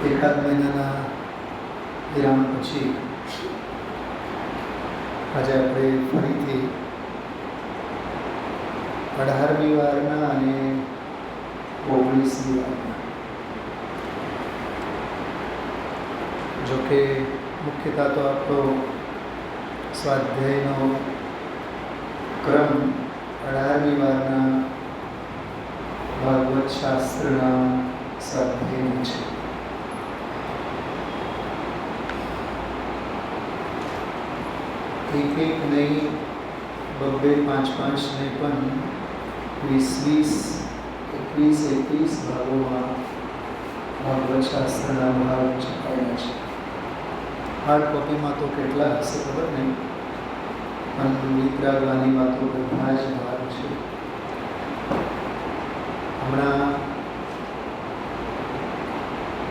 એકાદ મહિનાના વિરામ પછી આજે આપણે ફરીથી 18મી વારના અને 19મી વારના, જોકે મુખ્યતઃ તો આપણો સ્વાધ્યાયનો ક્રમ 18મી વારના ભાગવત શાસ્ત્રના સ્વાધ્યાયનો છે. એક નહીં, 2-2, 5-5 નહીં, પણ 20-21 ભાગોમાં ભાગવત શાસ્ત્રના ભાગ છપાયેલા છે. હાર્ડ કોપીમાં તો કેટલા હશે ખબર નહીં, પણ વિતરાગવાનીમાં તો બધા જ ભાગ છે. હમણાં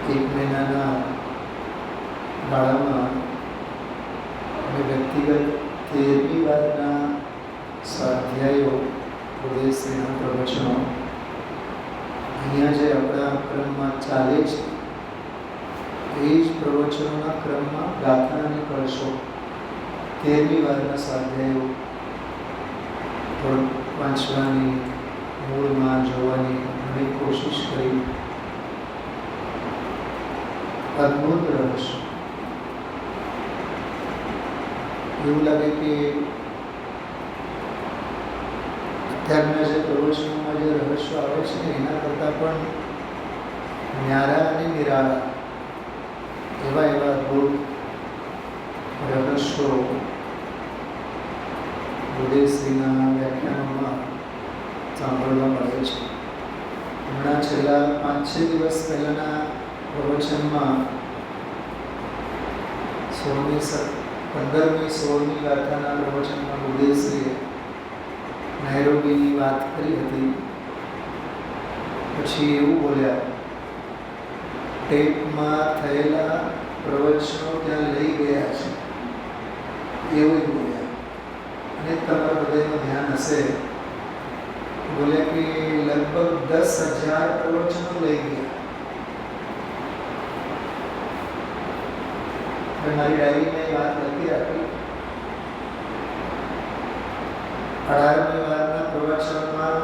1 મહિનાના ગાળામાં વ્યક્તિગત 13મી વારના સ્વાધ્યાયો, ઉદયશ્રીના પ્રવચનો અહીંયા જે આપણા ક્રમમાં ચાલે છે એ જ પ્રવચનોના ક્રમમાં ગાથાની કળશો 13મી વારના સ્વાધ્યાયો થોડુંક વાંચવાની, મૂળમાં જોવાની ઘણી કોશિશ કરી. અદ્ભુત રહસ્ય. એવું લાગે કે અત્યારના જે પ્રવચનોમાં જે રહસ્યો આવે છે એના કરતાં પણ ન્યારા અને નિરાળા એવા અદ્ભુત રહસ્યો ઉદયશ્રીના વ્યાખ્યાનોમાં સાંભળવા મળે છે. હમણાં છેલ્લા 5-6 દિવસ પહેલાંના પ્રવચનમાં 15મી-16મી ગાથાના પ્રવચનમાં ઉદયશ્રીએ નૈરોબીની વાત કરી હતી. પછી એવું બોલ્યા, ટેપમાં થયેલા પ્રવચનો ત્યાં લઈ ગયા છે, એવું બોલ્યા. અને તમારા બધાનું ધ્યાન હશે, બોલ્યા કે લગભગ 10,000 પ્રવચનો લઈ ગયા. મારી ડાયરીમાં એ વાત લખી રાખી. 18મી વારના પ્રવચનમાં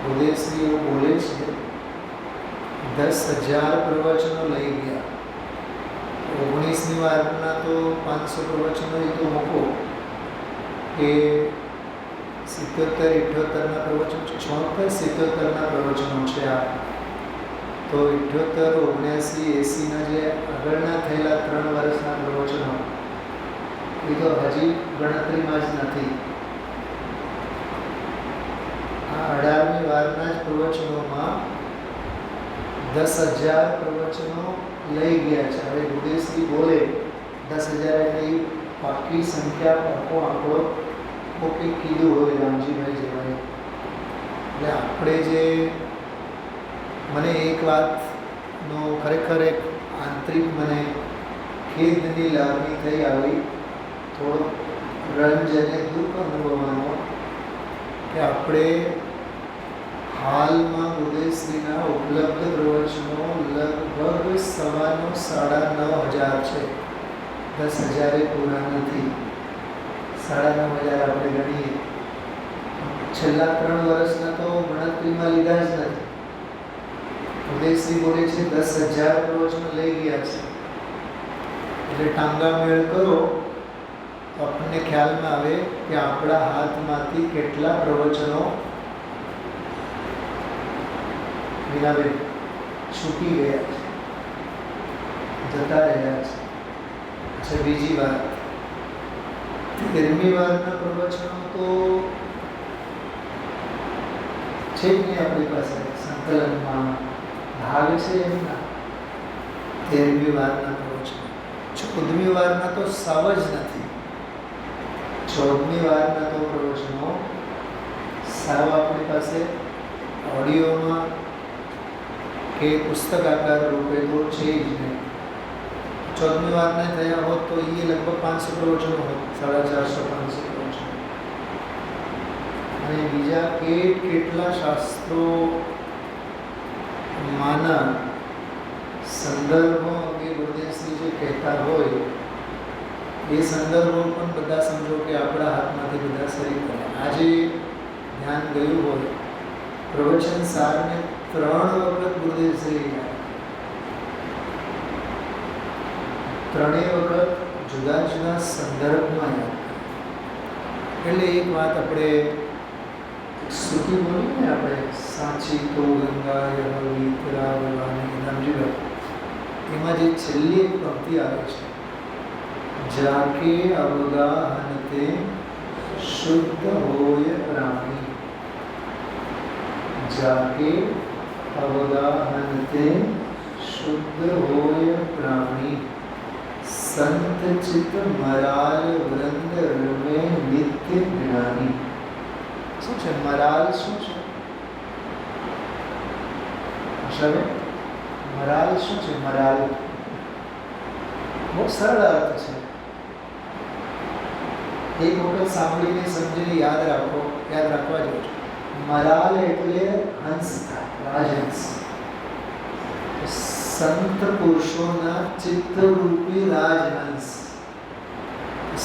ઉદયશ્રીઓ બોલે છે 10,000 પ્રવચનો લઈ ગયા. 19મી વારના તો 500 પ્રવચનો એ તો મૂકો કે 77-78ના પ્રવચનો, 76-77ના પ્રવચનો છે. આ તો 78-79-80ના જે આગળના થયેલા 3 વર્ષના પ્રવચનો એ તો હજી ગણતરીમાં જ નથી. આ 18મી વારના જ પ્રવચનોમાં 10,000 પ્રવચનો લઈ ગયા છે. હવે ઉદયશ્રી બોલે 10,000 એટલે એ પાકી સંખ્યા, પાકો આંકડો કોકે કીધું હોય રામજીભાઈ જેવાએ. એટલે આપણે જે, મને એક વાતનો ખરેખર એક આંતરિક મને ખેદની લાગણી થઈ આવી, થોડો રંજ અને દુઃખ અનુભવવાનો, કે આપણે હાલમાં ઉદયશ્રીના ઉપલબ્ધ પ્રવચનો લગભગ 9,500 છે. 10,000 પૂરા નથી. 9,500 આપણે ગણીએ. છેલ્લા 3 વર્ષના તો ગણતરીમાં લીધા જ નથી. ઉદયશ્રી બોલે છે 10,000 પ્રવચનો લઈ ગયા છે. એટલે ટાંગા મેળ કરો તો આપણને ખ્યાલમાં આવે કે આપણા હાથમાંથી કેટલા પ્રવચનો વિનાબેન છૂટી ગયા છે, જતા રહ્યા છે. અચ્છા, બીજી વાત, 13મી વારના પ્રવચનો તો છે જ નહીં આપણી પાસે સંકલનમાં, ભાગ છે એમના. 13મી વારના પ્રવચનો, 14મી વારના તો સાવ જ નથી. 14મી વારના તો પ્રવચનો સાવ આપણી પાસે ઓડિયોમાં કે પુસ્તક આકાર રૂપે તો છે જ નહીં. 14મી વારના થયા હોત તો એ લગભગ 500 પ્રવચનો હોત, 450-500 પ્રવચનો. અને બીજા કેટલા શાસ્ત્રો માના સંદર્ભો અંગે ગુરુદેવશ્રી જે કહેતા હોય એ સંદર્ભો પણ બધા સમજો કે આપણા હાથમાંથી બધા સરી કરે. આજે ધ્યાન ગયું હોય પ્રવચન સારને 3 વખત ગુરુદેવશ્રી ત્રણેય વખત જુદા જુદા સંદર્ભમાં યાદ. એટલે એક વાત આપણે શ્રુતિ બોલીએ ને, આપણે સાચી તો ગંગા યહવીતરાવવાની નામજી, એમાં જે છેલ્લી એક પંક્તિ આવે છે, જાકે અવગાહનતે શુદ્ધ હોય પ્રાણી, જાકે અવગાહનતે શુદ્ધ હોય પ્રાણી, સંત ચિત મરાલ વૃંદ રમે નિત્ય જ્ઞાની. શું છે મરાલ? શું છે મરાલ? શું છે મરાલ? બહુ સરળ અર્થ છે. એક વખત સાંભળીને સમજીને યાદ રાખવા જેવું છે. મરાલ એટલે હંસ થાય, રાજહંસ. સંત પુરુષોના ચિત્તરૂપી રાજહંસ,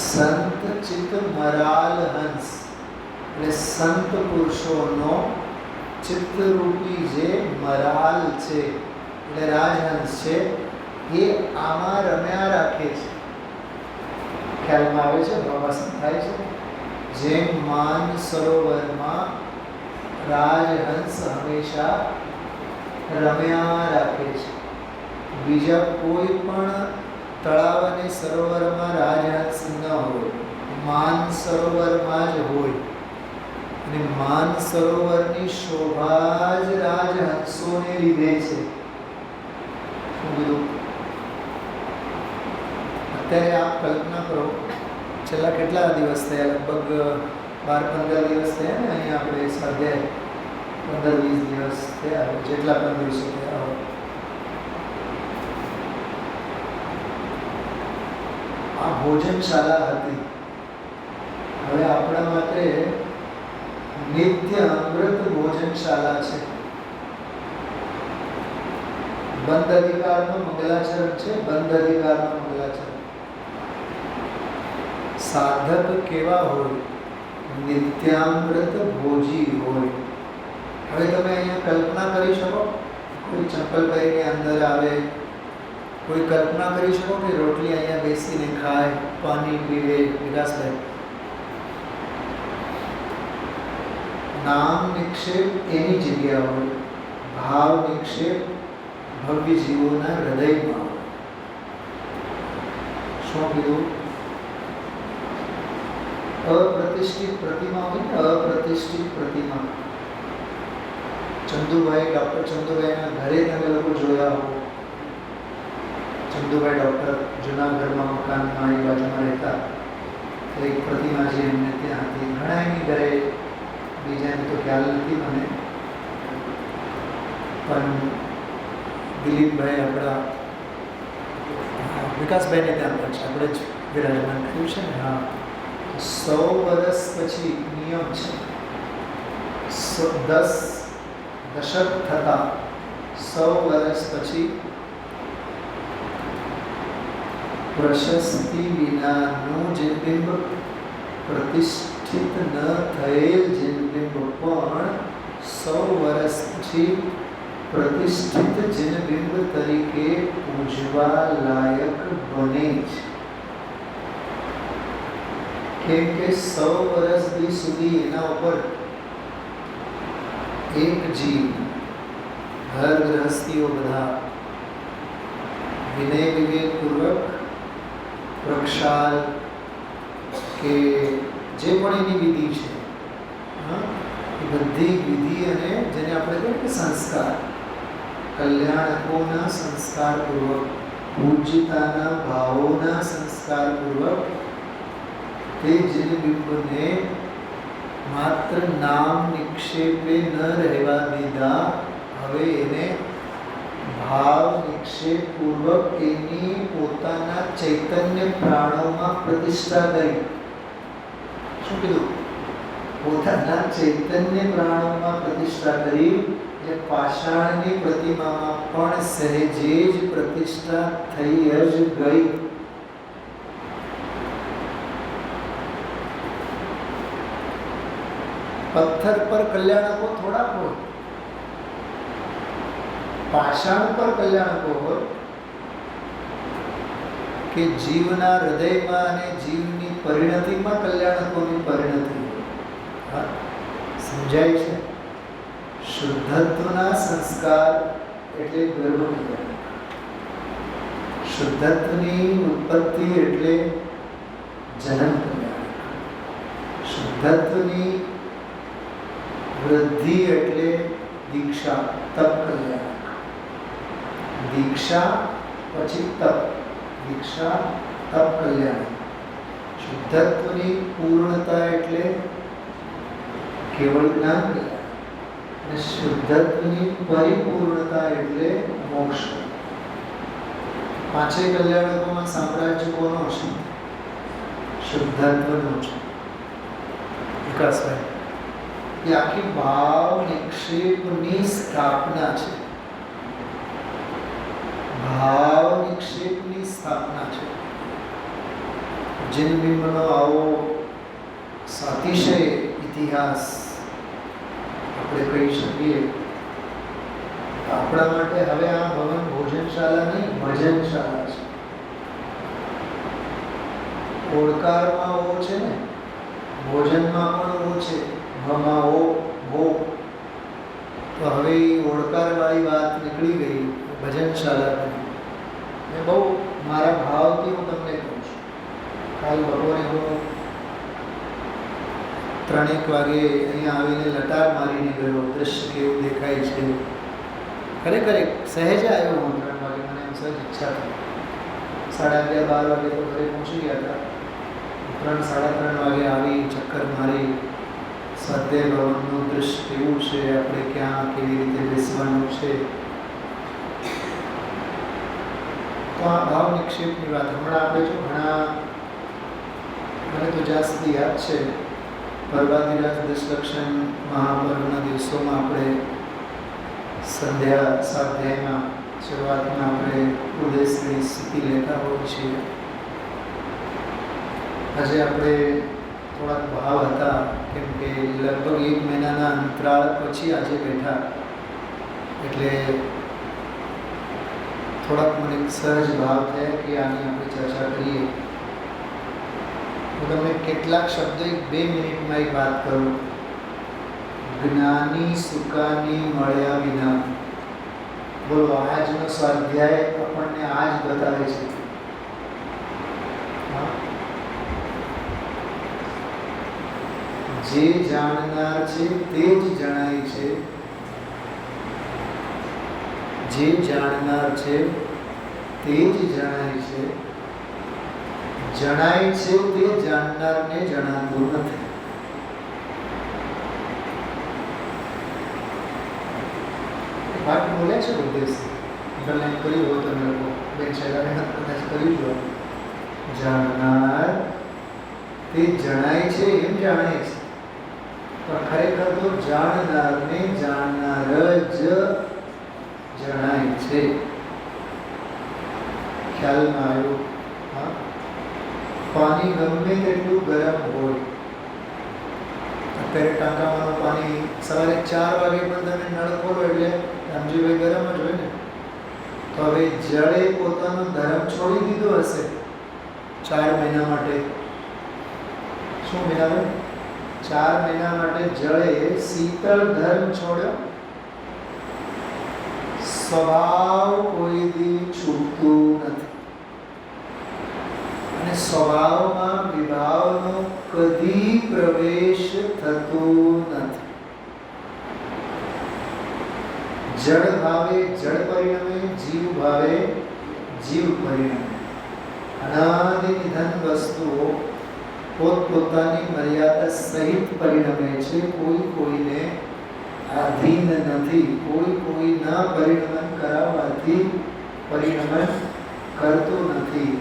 સંત ચિત્ત મરાલ હંસ, એટલે સંત પુરુષોનો ચિત્તરૂપી જે મરાલ છે એટલે રાજહંસ છે, એ આમાં રમ્યા રાખે છે. ખ્યાલમાં આવે છે? પ્રવાસન થાય છે. જેમ માન સરોવરમાં રાજહંસ હંમેશા રમ્યા રાખે છે. બીજા કોઈ પણ તળાવ અને સરોવરમાં રાજહંસ ન હોય, માન સરોવરમાં જ હોય. અને માન સરોવરની શોભા જ રાજહંસોને લીધે છે. શું કીધું? અત્યારે આપ કલ્પના કરો, છેલ્લા કેટલા દિવસ થયા, લગભગ 12-15 દિવસ થયા ને અહીંયા આપણે સ્વાધ્યાય, 15-20 દિવસ થયા, જેટલા પણ દિવસો થયા હોય. આ ભોજનશાળા હતી. હવે આપણા માટે નિત્ય અમૃત ભોજનશાળા છે. બંધ અધિકારનો મંગલાચરણ છે, બંધ અધિકારનો મંગલાચરણ. સાધક કેવા હોય? નિત્યામૃત ભોજી હોય. હવે તમે અહીંયા કલ્પના કરી શકો, કોઈ ચંપલ પહેરીને અંદર આવે, કોઈ કલ્પના કરી શકો કે રોટલી અહીંયા બેસીને ખાય, પાણી પીવે? વિકાસભાઈ, નામ નિક્ષેપ એની જગ્યા હોય, ભાવ નિક્ષેપ ભવ્ય જીવોના હૃદયમાં હોય. શું કીધું? અપ્રતિષ્ઠિત પ્રતિમા હોય ને, અપ્રતિષ્ઠિત પ્રતિમા. ચંદુભાઈ, ડૉક્ટર ચંદુભાઈના ઘરે તમે લોકો જોયા હો. ચંદુભાઈ ડૉક્ટર જૂના ઘરમાં, મકાનમાં એ બાજુમાં રહેતા. એક પ્રતિમા જે એમને ત્યાં હતી. ઘણા એની ઘરે, બીજાને તો ખ્યાલ નથી મને, પણ દિલીપભાઈ આપણા વિકાસભાઈને ત્યાં પણ છે, આપણે જ વિરાજમાન થયું છે ને. હા, 100 વર્ષ પછી નિયમ છે, 10 દશક થતા 100 વર્ષ પછી પ્રશસ્તિ વિનાનું જે બિંબ, પ્રતિષ્ઠિત ન થયેલ જે બિંબ પણ 100 વર્ષ પછી પ્રતિષ્ઠિત જનબિંબ તરીકે પૂજવા લાયક બને છે. કેમ કે 100 વર્ષ સુધી એના ઉપર એક જીવ, ઘર ગૃહસ્થીઓ બધા વિનય વિવેકપૂર્વક પ્રક્ષાલ કે જે પણ એની વિધિ છે, એ બધી વિધિ અને જેને આપણે કહીએ કે સંસ્કાર, કલ્યાણકોના સંસ્કારપૂર્વક, પૂજ્યતાના ભાવોના સંસ્કારપૂર્વક તે જનબિંબને માત્ર નામ નિક્ષેપે ન રહેવા દીધા. હવે એને ભાવ નિક્ષેપપૂર્વક એની પોતાના ચૈતન્ય પ્રાણોમાં પ્રતિષ્ઠા કરી. શું કીધું? પોતાના ચૈતન્ય પ્રાણોમાં પ્રતિષ્ઠા કરી એ પાષાણની પ્રતિમામાં પણ સહેજે જ પ્રતિષ્ઠા થઈ જ ગઈ. પથ્થર પર કલ્યાણકો થોડા હોય, પાષાણ પર કલ્યાણકો હોય કે જીવના હૃદયમાં અને જીવની પરિણતિમાં કલ્યાણકોની પરિણતિ હોય. સમજાય છે? શુદ્ધત્વના સંસ્કાર એટલે ગર્ભ, શુદ્ધત્વની ઉત્પત્તિ એટલે જન્મ કલ્યાણ, શુદ્ધત્વની વૃદ્ધિ એટલે દીક્ષા તપ કલ્યાણ, દીક્ષા પછી તપ, દીક્ષા તપ કલ્યાણ, શુદ્ધત્વની પૂર્ણતા એટલે કેવળ જ્ઞાન કલ્યાણ અને શુદ્ધત્વની પરિપૂર્ણતા એટલે મોક્ષ. પાંચેય કલ્યાણકોમાં સામ્રાજ્ય કોનો છે? શુદ્ધત્વનો છે. વિકાસભાઈ, એ આખી ભાવ નિક્ષેપની સ્થાપના છે. ભાવ નિક્ષેપની સ્થાપના છે. જિનબિંબનો આવો સાતિશય ઇતિહાસ આપણે કહી શકીએ. આપણા માટે હવે આ ભવન ભોજનશાળા નહીં, ભજનશાળા છે. ઓળકારમાં ઓ છે ને, ભોજનમાં પણ ઓ છે, ભમાં ઓ ભો. તો હવે એ ઓળકારવાળી વાત નીકળી ગઈ, ભજનશાળા બની. મેં બહુ મારા ભાવથી હું તમને કહું છું. કાલ બપોરે હું 3 વાગે અહીંયા આવીને લટાર મારીને ગયો. દ્રશ્ય કેવું દેખાય છે. ખરેખર સહેજ આવ્યો હું 3 વાગે, મને એમ સહેજ ઈચ્છા થઈ. 11:30 વાગે તો ઘરે પહોંચી ગયા હતા. 3 સાડા 3 વાગે આવી ચક્કર મારી. સ્વાધ્યાય ભવનનું દ્રશ્ય કેવું છે, આપણે ક્યાં કેવી રીતે બેસવાનું છે. તો આ ભાવ નિક્ષેપની વાત હમણાં આપણે જો ઘણા, મને તો જ્યાં સુધી યાદ છે, પરવાદિરાજ દશલક્ષણ મહાપર્વના દિવસોમાં આપણે સંધ્યા સ્વાધ્યાયમાં શરૂઆતમાં આપણે ઉદયશ્રી સ્થિતિ લેતા હોઈએ છીએ. આજે આપણે થોડાક ભાવ હતા, કેમ કે લગભગ 1 મહિનાના અંતરાળ પછી આજે બેઠા, એટલે થોડાક મને સહજ ભાવ થયા કે આની આપણે ચર્ચા કરીએ. હું તમને કેટલાક શબ્દો 2 મિનિટમાં એક વાત કરું. જ્ઞાની સુકાની મળ્યા વિના. બોલો, આજનો સ્વાધ્યાય આપણને આ જ બતાવે છે. જે જાણનાર છે તે જ જણાય છે. જે જાણનાર છે તે જ જણાય છે. જણાય છે તે જાણનારને જણાતું નથી. વાત બોલે છે ઉદ્દેશ્ય અંડરલાઈન કર્યું હોય તમે લોકો, બેન શૈલા મહેનત કદાચ કરી જો. જાણનાર તે જણાય છે એમ જાણે છે, પણ ખરેખર તો જાણનારને જાણનાર જ જણાય છે. ખ્યાલમાં આવ્યું? હા, પાણી ગમે તેટલું ગરમ હોય, અત્યારે ટાંકામાંનું પાણી સવારે 4 વાગે પણ તમે નળ ખોલો એટલે રામજીભાઈ ગરમ જ હોય ને. તો હવે જળે પોતાનું ધર્મ છોડી દીધો હશે 4 મહિના માટે. શું મહિના? 4 મહિના માટે જળે શીતળ ધર્મ છોડ્યો. સ્વભાવ કોઈ દી છૂટતું નથી અને સ્વભાવમાં વિભાવનો કદી પ્રવેશ થતો નથી. જળ ભાવે જળ પરિણમે, જીવ ભાવે જીવ પરિણમે. અનાદિ નિધન વસ્તુઓ પોતપોતાની મર્યાદા સહિત પરિણમે છે. કોઈ કોઈને આધીન નથી. કોઈ કોઈના પરિણમન કરાવવાથી પરિણમન કરતું નથી.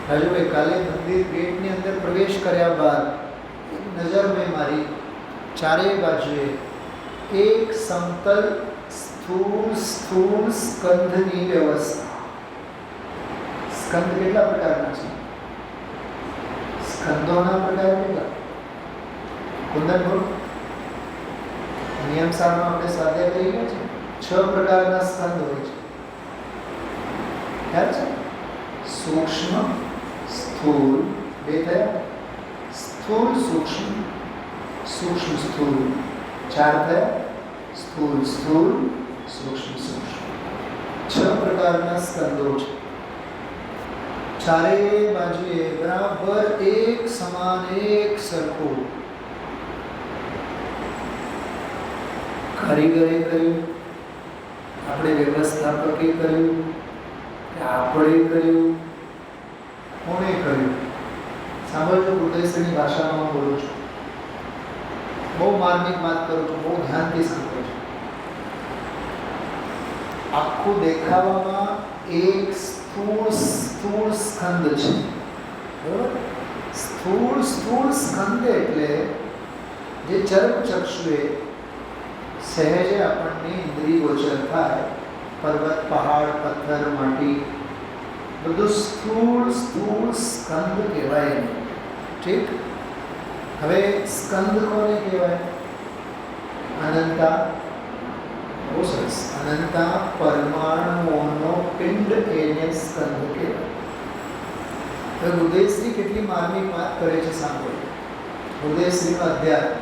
હજુ કાલે મંદિર ગેટની અંદર પ્રવેશ કર્યા બાદ નજર મેં મારી ચારે બાજુએ એક સમતલ સ્થૂળ સ્કંધની વ્યવસ્થા. સ્કંધ કેટલા પ્રકારના છે? સ્કંદોના પ્રકાર કેટલા? કુંદન બોલો. નિયમ સારમાં આપણે સ્વાધ્યાય કરી ગયા છે. 6 પ્રકારના સ્કંદ હોય છે. ખ્યાલ છે? સૂક્ષ્મ, સ્થૂળ, 2 થયા. સ્થૂળ સૂક્ષ્મ, સૂક્ષ્મ સ્થૂળ, 4 થયા. સ્થૂળ સ્થૂળ, સૂક્ષ્મ સૂક્ષ્મ. 6 પ્રકારના સ્કંદો છે. ચારે બાજુએ બરાબર એક સમાન, એક સરખું કારીગરે કર્યું, આપણે વ્યવસ્થાપકે કર્યું, આપણે કર્યું, કોણે કર્યું? સાંભળજો, હૃદયશ્રીની ભાષામાં બોલું છું. બહુ માર્મિક વાત કરું છું, બહુ ધ્યાનથી સાંભળજો. આખું દેખાવામાં એક સ્થૂળ સ્કંદ છે. બરાબર? સ્થૂળ સ્કંદ એટલે જે ચર્મચક્ષુએ સહેજે આપણને ઇન્દ્રિય ગોચર થાય. પર્વત, પહાડ, પથ્થર, માટી, બધું સ્થૂળ સ્કંદ કહેવાય એને. ઠીક? હવે સ્કંદ કોને કહેવાય? અનંતા. બહુ સરસ. અનંતા પરમાણુઓનો પિંડ એને સ્કંદ કહેવાય. હવે હૃદયશ્રી કેટલી માર્મિક વાત કરે છે સાંભળો. હૃદયશ્રીનો અધ્યાય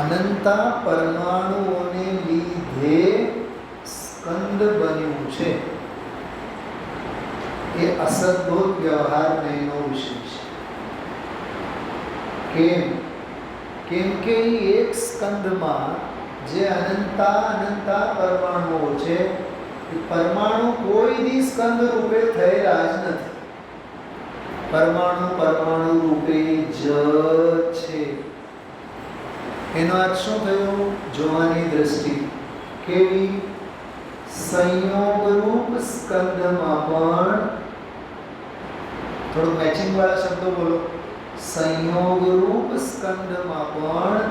અનંતા પરમાણુઓને લીધે સ્કંદ બન્યું છે. એ અસદભૂત વ્યવહાર નહીંનો વિષય છે. કેમ કે એક સ્કંદમાં જે અનંતા પરમાણુઓ છે, એ પરમાણુ કોઈ દી સ્કંદ રૂપે થયેલા જ નથી. પરમાણુ રૂપે જ છે. એનો અર્થ શું થયો? જોવાની દ્રષ્ટિ કેવી? સંયોગ રૂપ સ્કંદમાં પણ થોડું મેચિંગ વાળા શબ્દો બોલો. સંયોગ રૂપ સ્કંદમાં પણ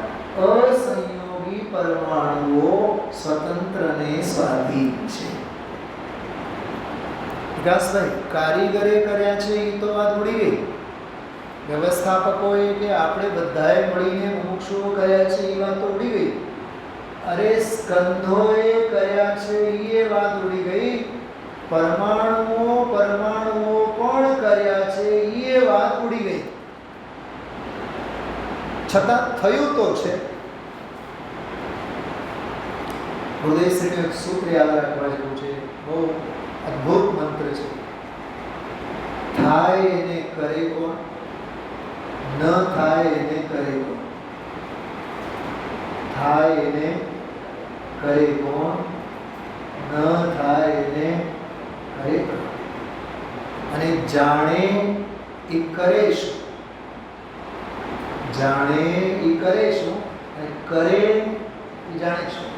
અસંયોગી પરમાણુઓ સ્વતંત્ર ને સ્વાધીન છે. વિકાસભાઈ, કારીગરે કર્યા છે એ તો વાત ઉડી ગઈ. વ્યવસ્થાપકોએ કે આપણે બધાએ મળીને મુમુક્ષુઓ કર્યા છે એ વાત તો ઉડી ગઈ. અરે સ્કંધોએ કર્યા છે એ વાત ઉડી ગઈ. પરમાણુઓ પણ કર્યા છે એ વાત ઉડી ગઈ. છતાં થયું તો છે. હૃદયશ્રીનું એક સૂત્ર યાદ રાખવા જેવું છે. બહુ અદ્ભુત મંત્ર છે. થાય એને કરે કોણ? ન થાય એને કરે કોણ? થાય એને કરે કોણ? ન થાય એને કરે કોણ? અને જાણે એ કરે શું? જાણે એ કરે શું અને કરે એ જાણે શું?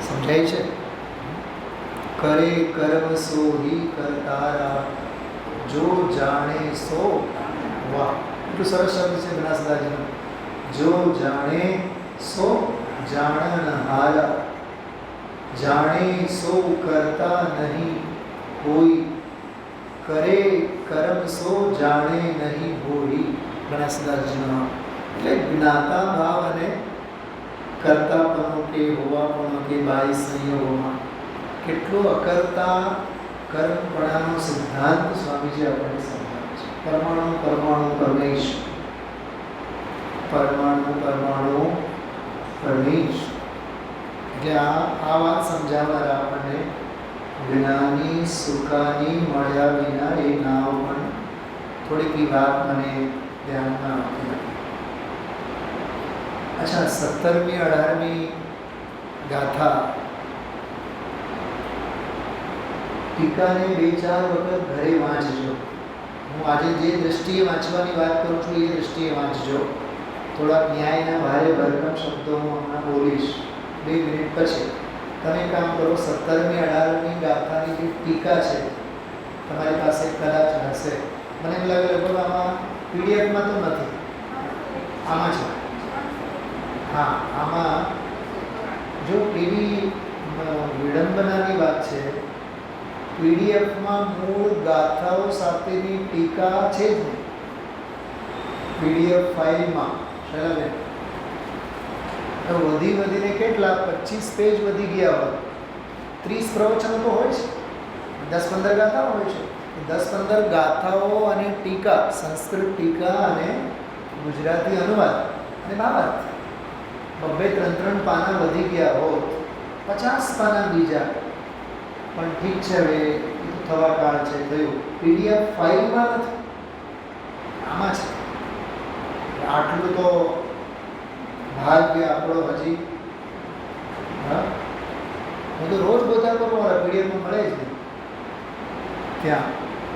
સમજાય છે? કરે કર્મ સો હિ કરતારા, જો જાણે સો. વાહ, એટલું સરસ શબ્દ છે બનાસદાસજીનો. જો જાણે સો જાણનહારા, જાણે સો કરતા નહીં કોઈ, કરે કર્મ સો જાણે નહીં હોઈ. બનાસદાસજીનો એટલે જ્ઞાતા ભાવ અને કર્તાપણો કે હોવાપણો કે બાહ્ય સંયોગોમાં કેટલો અકર્તા કર્મપણાનો સિદ્ધાંત સ્વામીજી આપણને સમજાવે છે. પરમાણુ પરમેશ, પરમાણુ પરમેશ. એટલે આ વાત સમજાવનારા આપણને જ્ઞાની સુકાની મળ્યા વિના એ નાવ પણ થોડીક વાત મને ધ્યાનમાં આવતી હતી. અચ્છા, 17મી 18મી ગાથા ટીકાને 2-4 વખત ઘરે વાંચજો. હું આજે જે દ્રષ્ટિએ વાંચવાની વાત કરું છું એ દ્રષ્ટિએ વાંચજો. થોડાક ન્યાયના ભારે ભરકમ શબ્દો હું હમણાં બોલીશ 2 મિનિટ પછી. તમે કામ કરો, 17મી 18મી ગાથાની જે ટીકા છે તમારી પાસે કદાચ હશે. મને એમ લાગે લગભગ આમાં પીડીએફમાં તો નથી, આમાં છે. હા, આમાં જો એવી વિડંબનાની વાત છે, પીડીએફમાં મૂળ ગાથાઓ સાથેની ટીકા છે જ નહીં. પીડીએફ ફાઇલમાં શૈલાબેન વધીને કેટલા 25 પેજ વધી ગયા હોય, 30 પ્રવચનો તો હોય છે, 10-15 ગાથાઓ હોય છે. 10-15 ગાથાઓ અને ટીકા, સંસ્કૃત ટીકા અને ગુજરાતી અનુવાદ અને બાબત 2-3 પાના વધી ગયા હોત, 50 પાના બીજા પણ ઠીક છે. હવે એ તો થવા કાળ છે, થયું. પીડીએફ ફાઇલમાં નથી, આમાં છે. આટલું તો ભાગ્ય આપણો હજી. હા, હું તો રોજ બધા કરું, મારા પીડીએફમાં મળે જ નહીં ત્યાં.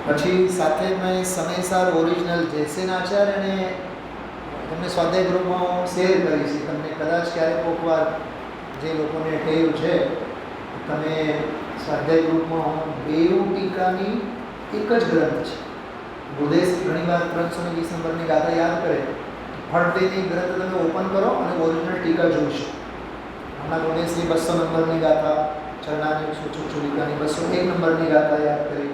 પછી સાથે મેં સમયસર ઓરિજિનલ જયસેન આચાર્યને તમને સ્વાધ્યાય ગ્રુપમાં શેર કરી છે. તમને કદાચ ક્યારેક કોકવાર જે લોકોને ટેવ છે, તમે સ્વાધ્યાય ગ્રુપમાં બેઉ ટીકાની એક જ ગ્રંથ છે. ગુદેશ ઘણીવાર 320 નંબરની ગાથા યાદ કરે, ફળદેની ગ્રંથ તમે ઓપન કરો અને ઓરિજિનલ ટીકા જોઈશો. હમણાં ગુદેશની 200 નંબરની ગાથા, ચરણાની છુચુચુલિકાની 201 નંબરની ગાથા યાદ કરી,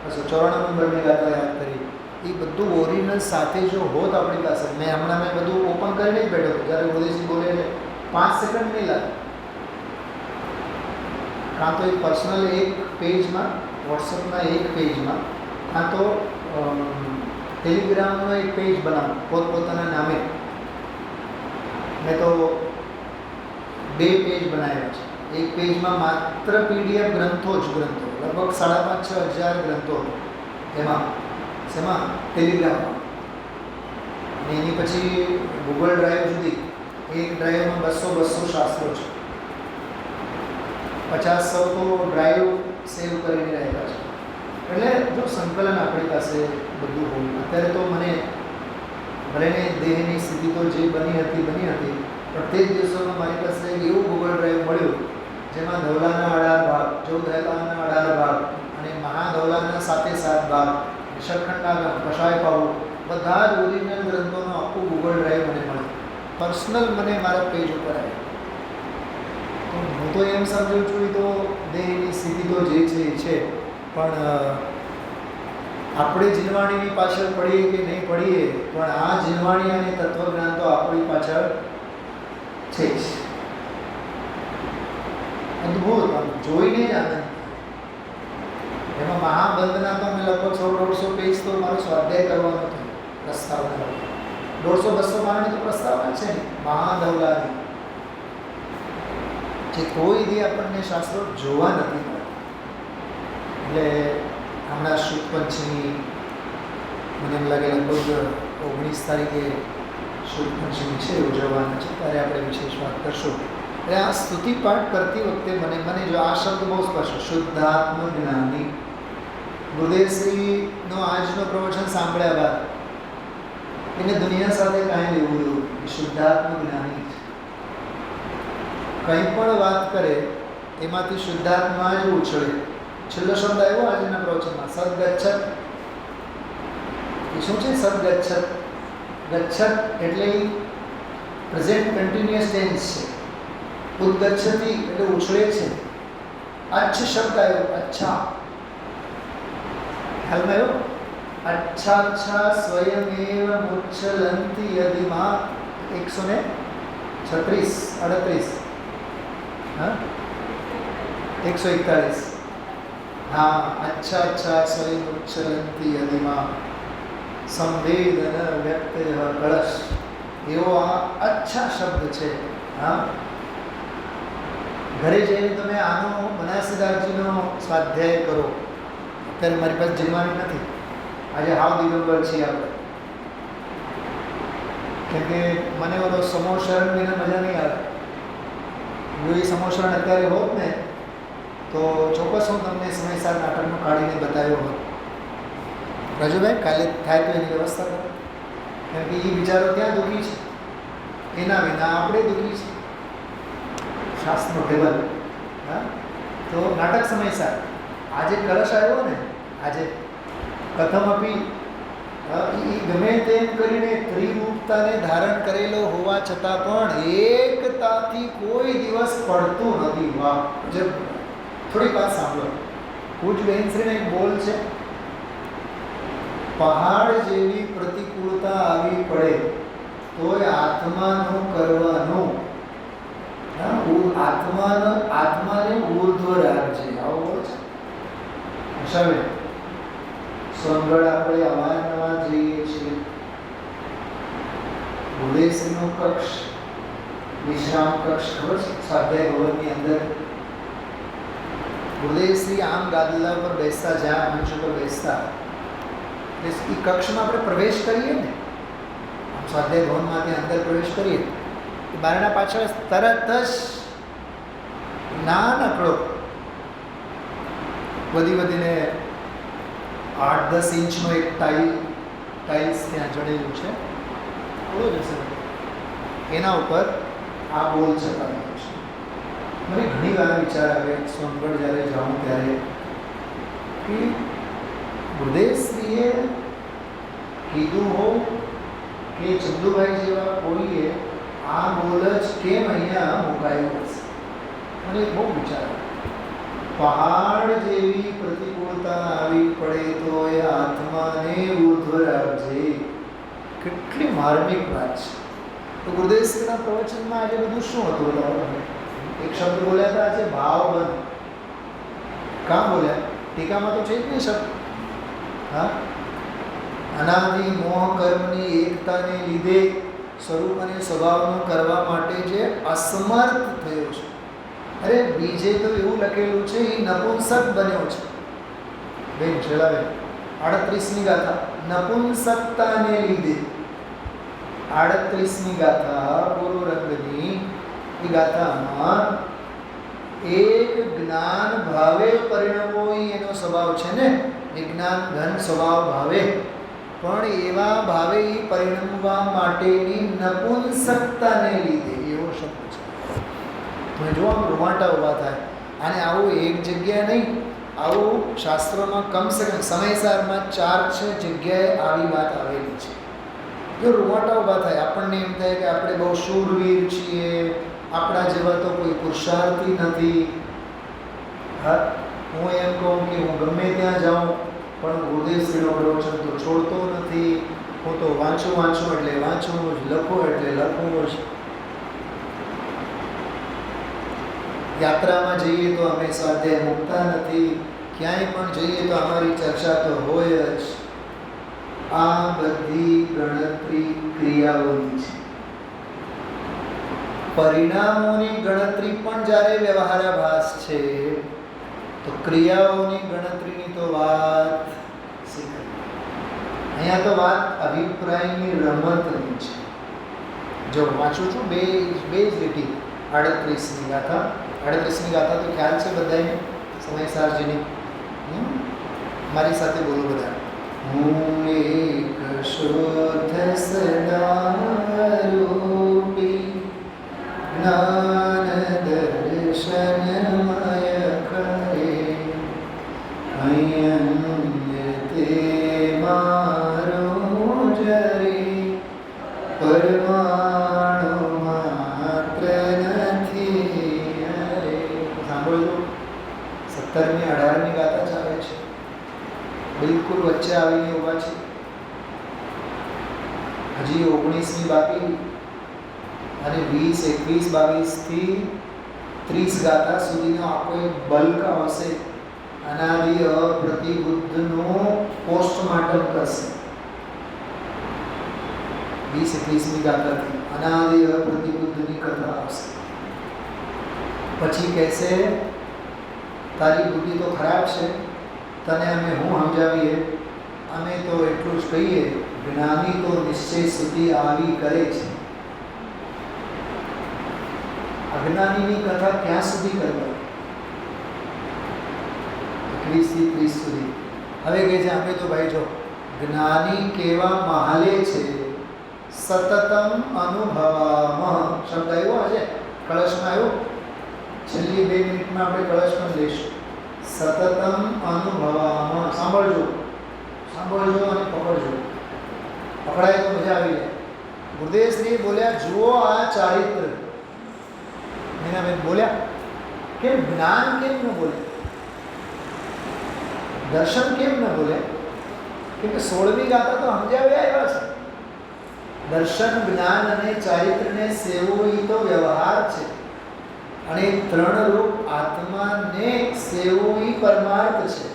294 નંબરની ગાથા યાદ કરી. એ બધું ઓરિજિનલ સાથે જો હોત આપણી પાસે, મેં બધું ઓપન કરીને જ બેઠો હતો. જ્યારે ગુદેશજી બોલે એટલે 5 સેકન્ડ નહીં લાગે. કાં તો એક પર્સનલ એક પેજમાં, વોટ્સઅપના એક પેજમાં, કાં તો ટેલિગ્રામનો એક પેજ બનાવો પોતપોતાના નામે. મેં તો 2 પેજ બનાવ્યા છે. એક પેજમાં માત્ર પીડીએફ ગ્રંથો, લગભગ 5,500-6 હજાર ગ્રંથો એમાં શેમાં ટેલિગ્રામમાં. અને એની પછી ગૂગલ ડ્રાઈવ સુધી એક ડ્રાઈવમાં 200 શાસ્ત્રો છે. 50-100 તો ડ્રાઈવ સેવ કરીને રહેલા છે. એટલે જો સંકલન આપણી પાસે બધું હોય. અત્યારે તો મને ભલેને દેહની સ્થિતિ તો જે બની હતી, પણ તે જ દિવસોમાં મારી પાસે એવું ગૂગલ ડ્રાઈવ મળ્યું જેમાં ધવલાના 18 ભાગ, ચૌદહેલાના 18 ભાગ અને મહાધવલાના 7 ભાગ, શરખંડના કષાય પાવું, બધા જ ઓરિજિનલ ગ્રંથોનો આખું ગૂગલ ડ્રાઈવ મને મળ્યું. પર્સનલ મને મારા પેજ ઉપર આવ્યું. તો હું તો એમ સમજું છું, એ તો દેહની સ્થિતિ તો જે છે એ છે, પણ આપણે જીનવાણીની પાછળ પડીએ કે નહીં પડીએ, પણ આ જીનવાણી અને તત્વજ્ઞાન તો આપણી પાછળ છે જ. અદ્ભુત, જોઈને જ આનંદ. એમાં મહાબંધના તો મેં લગભગ 100-150 પેજ તો મારો સ્વાધ્યાય કરવાનો હતો. પ્રસ્તાવના 150-200 પાનાની તો પ્રસ્તાવના છે ને મહાધવલાની, જે કોઈ દી આપણને શાસ્ત્રો જોવા નથી મળતા. એટલે હમણાં શુદ્ધ પંચમી, મને એમ લાગે લગભગ 19 તારીખે શુદ્ધ પંચમી છે, ઉજવવાના છે, ત્યારે આપણે વિશેષ વાત કરશું. એટલે આ સ્તુતિ પાઠ કરતી વખતે મને જો આ શબ્દ બહુ સ્પર્શ, શુદ્ધાત્મ જ્ઞાની. ગુરુદેવશ્રીનો આજનો પ્રવચન સાંભળ્યા બાદ એને દુનિયા સાથે કાંઈ લેવું એવું, શુદ્ધાત્મ જ્ઞાની કંઈ પણ વાત કરે એમાંથી શુદ્ધાત્મા જ ઉછળે. છેલ્લો શબ્દ આવ્યો આજના પ્રવચનમાં, સદગચ્છત. એ શું છે? સદગચ્છત. ગચ્છત એટલે પ્રેઝન્ટ કન્ટિન્યુઅસ ટેન્સ છે. ઉદ્ગચ્છતિ એટલે ઉછળે છે. અચ્છ શબ્દ આવ્યો, અચ્છા. ખ્યાલમાં આવ્યો? અચ્છા સ્વયમેવ મુચ્છલંતિ યદિમાં 136-38. હા, 141. હા, અચ્છા સ્વયં મુચ્છલંતિ યદિમાં સંવેદન વ્યક્ત કળશ. એવો આ અચ્છા શબ્દ છે. હા, ઘરે જઈને તમે આનો બનાસદાસજીનો સ્વાધ્યાય કરો. અત્યારે મારી પાસે જીવવાની નથી, આજે હાવ દિગંબર છીએ આપણે. કેમ કે મને ઓલો સમોશરણ વિના મજા નહીં આવે. જો એ સમોશરણ અત્યારે હોત ને તો ચોક્કસ હું તમને સમયસર નાટકનો કાઢીને બતાવ્યો હોત. રાજુભાઈ, કાલે થાય તો એની વ્યવસ્થા કરો. કેમ કે એ વિચારો ત્યાં દુઃખી છે, એના વિના આપણે દુઃખી છે. શાસ્ત્રનો ટેબલ. હા, તો નાટક સમયસર. આજે કલશ આવ્યો ને, આજે કથમ આપી એ ગમે તેમ કરીને ત્રિરૂપતાને ધારણ કરેલો હોવા છતાં પણ એકતાથી કોઈ દિવસ પડતું નથી. વાહ! જે થોડીક વાત સાંભળો. પૂજ બહેનશ્રીને એક બોલ છે, પહાડ જેવી પ્રતિકૂળતા આવી પડે તોય આત્માનું કરવાનું, આત્માને ઉર્ધ્વ રાખજે. આવો બોલ છે. હર્ષાબેન, સોનગઢ આપણે અવારનવાર જઈએ છીએ. ભુદેશ્રીનો કક્ષ, વિશ્રામ કક્ષ ખબર છે? સ્વાધ્યાય ભવનની અંદર ભુદેશ્રી આમ ગાદલા પર બેસતા, જ્યાં મંચ ઉપર બેસતા, એ કક્ષમાં આપણે પ્રવેશ કરીએ ને, આમ સ્વાધ્યાય ભવનમાંથી અંદર પ્રવેશ કરીએ, બારણા પાછળ તરત જ નાનકડો વધીને 8-10 ઇંચનો એક ટાઇલ્સ ત્યાં જડેલું છે, એના ઉપર આ બોલ ચકાવ્યો છે. મને ઘણી વાર વિચાર આવે સોનગઢ જ્યારે જાઉં ત્યારે કે ભુદેશ્રીએ કીધું હોવ કે ચંદુભાઈ જેવા કોઈએ આ બોલ જ કેમ અહીંયા મુકાયું હશે. મને બહુ વિચાર આવે. પહાડ જેવી પ્રતિકૂળતા આવી પડે તો એ આત્માને ઉર્ધ્વ રાખજે. કેટલી માર્મિક વાત છે. તો ગુરુદેવશ્રીના પ્રવચનમાં આજે બધું શું હતું? એક શબ્દ બોલ્યા હતા આજે, ભાવબંધ. કાં બોલ્યા? ટીકામાં તો છે જ નહીં શબ્દ. હા, અનાદિ મોહ કર્મની એકતાને લીધે સ્વરૂપ અને સ્વભાવનું કરવા માટે જે અસમર્થ થયો છે. અરે બીજે તો એવું લખેલું છે એ નપુંસક બન્યો છે. બેન છેલ્લા 38મી ગાથા, નપુંસકતાને લીધે 38મી ગાથા ગુરુ રંગની એ ગાથામાં એક જ્ઞાન ભાવે પરિણમવો એનો સ્વભાવ છે ને, વિજ્ઞાન ઘન સ્વભાવ ભાવે, પણ એવા ભાવે એ પરિણમવા માટેની નપુંસકતાને લીધે એવો શબ્દ છે. તમે જો આમ રૂવાટા ઊભા થાય. અને આવું એક જગ્યાએ નહીં, આવું શાસ્ત્રોમાં કમસે કમ સમયસારમાં 4-6 જગ્યાએ આવી વાત આવેલી છે. જો રૂવાટા ઊભા થાય, આપણને એમ થાય કે આપણે બહુ શૂરવીર છીએ, આપણા જેવા તો કોઈ પુરુષાર્થી નથી. હા, હું એમ કહું કે હું ગમે ત્યાં જાઉં પણ ગુરુદેવશ્રીનો પ્રવચન તો છોડતો નથી. હું તો વાંચું એટલે વાંચું જ, લખું એટલે લખું જ. યાત્રામાં જઈએ તો અમે સ્વાધ્યાય મૂકતા નથી, ક્યાંય પણ જઈએ તો અમારી ચર્ચા તો હોય જ. આ બધી ગણતરી ક્રિયાઓની છે. પરિણામોની ગણતરી પણ જ્યારે વ્યવહારાભાસ છે, તો ક્રિયાઓની ગણતરીની તો વાત શીખવી. અહીંયા તો વાત અભિપ્રાયની રમતની છે. જો વાંચું છું બે જ લીટી 38મી ગાથા. 38મી ગાથા તો ખ્યાલ છે બધાને, સમયસારજીની. મારી સાથે બોલો બધા. હું એક શુદ્ધ સદારૂપી જ્ઞાન દર્શનમય કરે, અન્ય તે મારો જરે પરમાણુ માત્ર નથી. અરે સાંભળજો, 17મી 18મી ગાથા ચાલે છે, બિલકુલ વચ્ચે આવીને ઊભા છે. હજી 19મી બાકી, અને 20, 21, 22થી 30 ગાથા સુધીનો આખો એક બલ્ક આવશે. અનાદિ અપ્રતિબુદ્ધનું પોસ્ટમાર્ટમ કરશે. 20-21મી ગાથાથી અનાદિ અપ્રતિબુદ્ધની કથા આવશે. પછી કહેશે તારી બુદ્ધિ તો ખરાબ છે, તને અમે હું સમજાવીએ, અમે તો એટલું જ કહીએ, જ્ઞાની તો નિશ્ચય સુધી આવી કરે છે. અજ્ઞાનીની કથા ક્યાં સુધી કરવા? 21થી 30 સુધી. હવે કહે છે અમે તો ભાઈ જો જ્ઞાની કેવા મહાલે છે, સતતમ અનુભવામાં. શબ્દ આવ્યો આજે કળશમાં આવ્યો. છેલ્લી 2 મિનિટમાં આપણે કળશમાં લઈશું. સતતમ અનુભવામાં. સાંભળજો અને પકડજો. પકડાય તો મજા આવી જાય. ગુરુદેવ શ્રી બોલ્યા, જુઓ આ ચારિત્ર. મીનાબેન બોલ્યા, કેમ જ્ઞાન કેમ ન બોલે, દર્શન કેમ ન બોલે? કેમ કે 16મી ગાથા તો સમજાવ્યા આવ્યા છે. દર્શન, જ્ઞાન અને ચારિત્રને સેવવું એ તો વ્યવહાર છે, અને ત્રણ રૂપ આત્માને સેવવું એ પરમાર્થ છે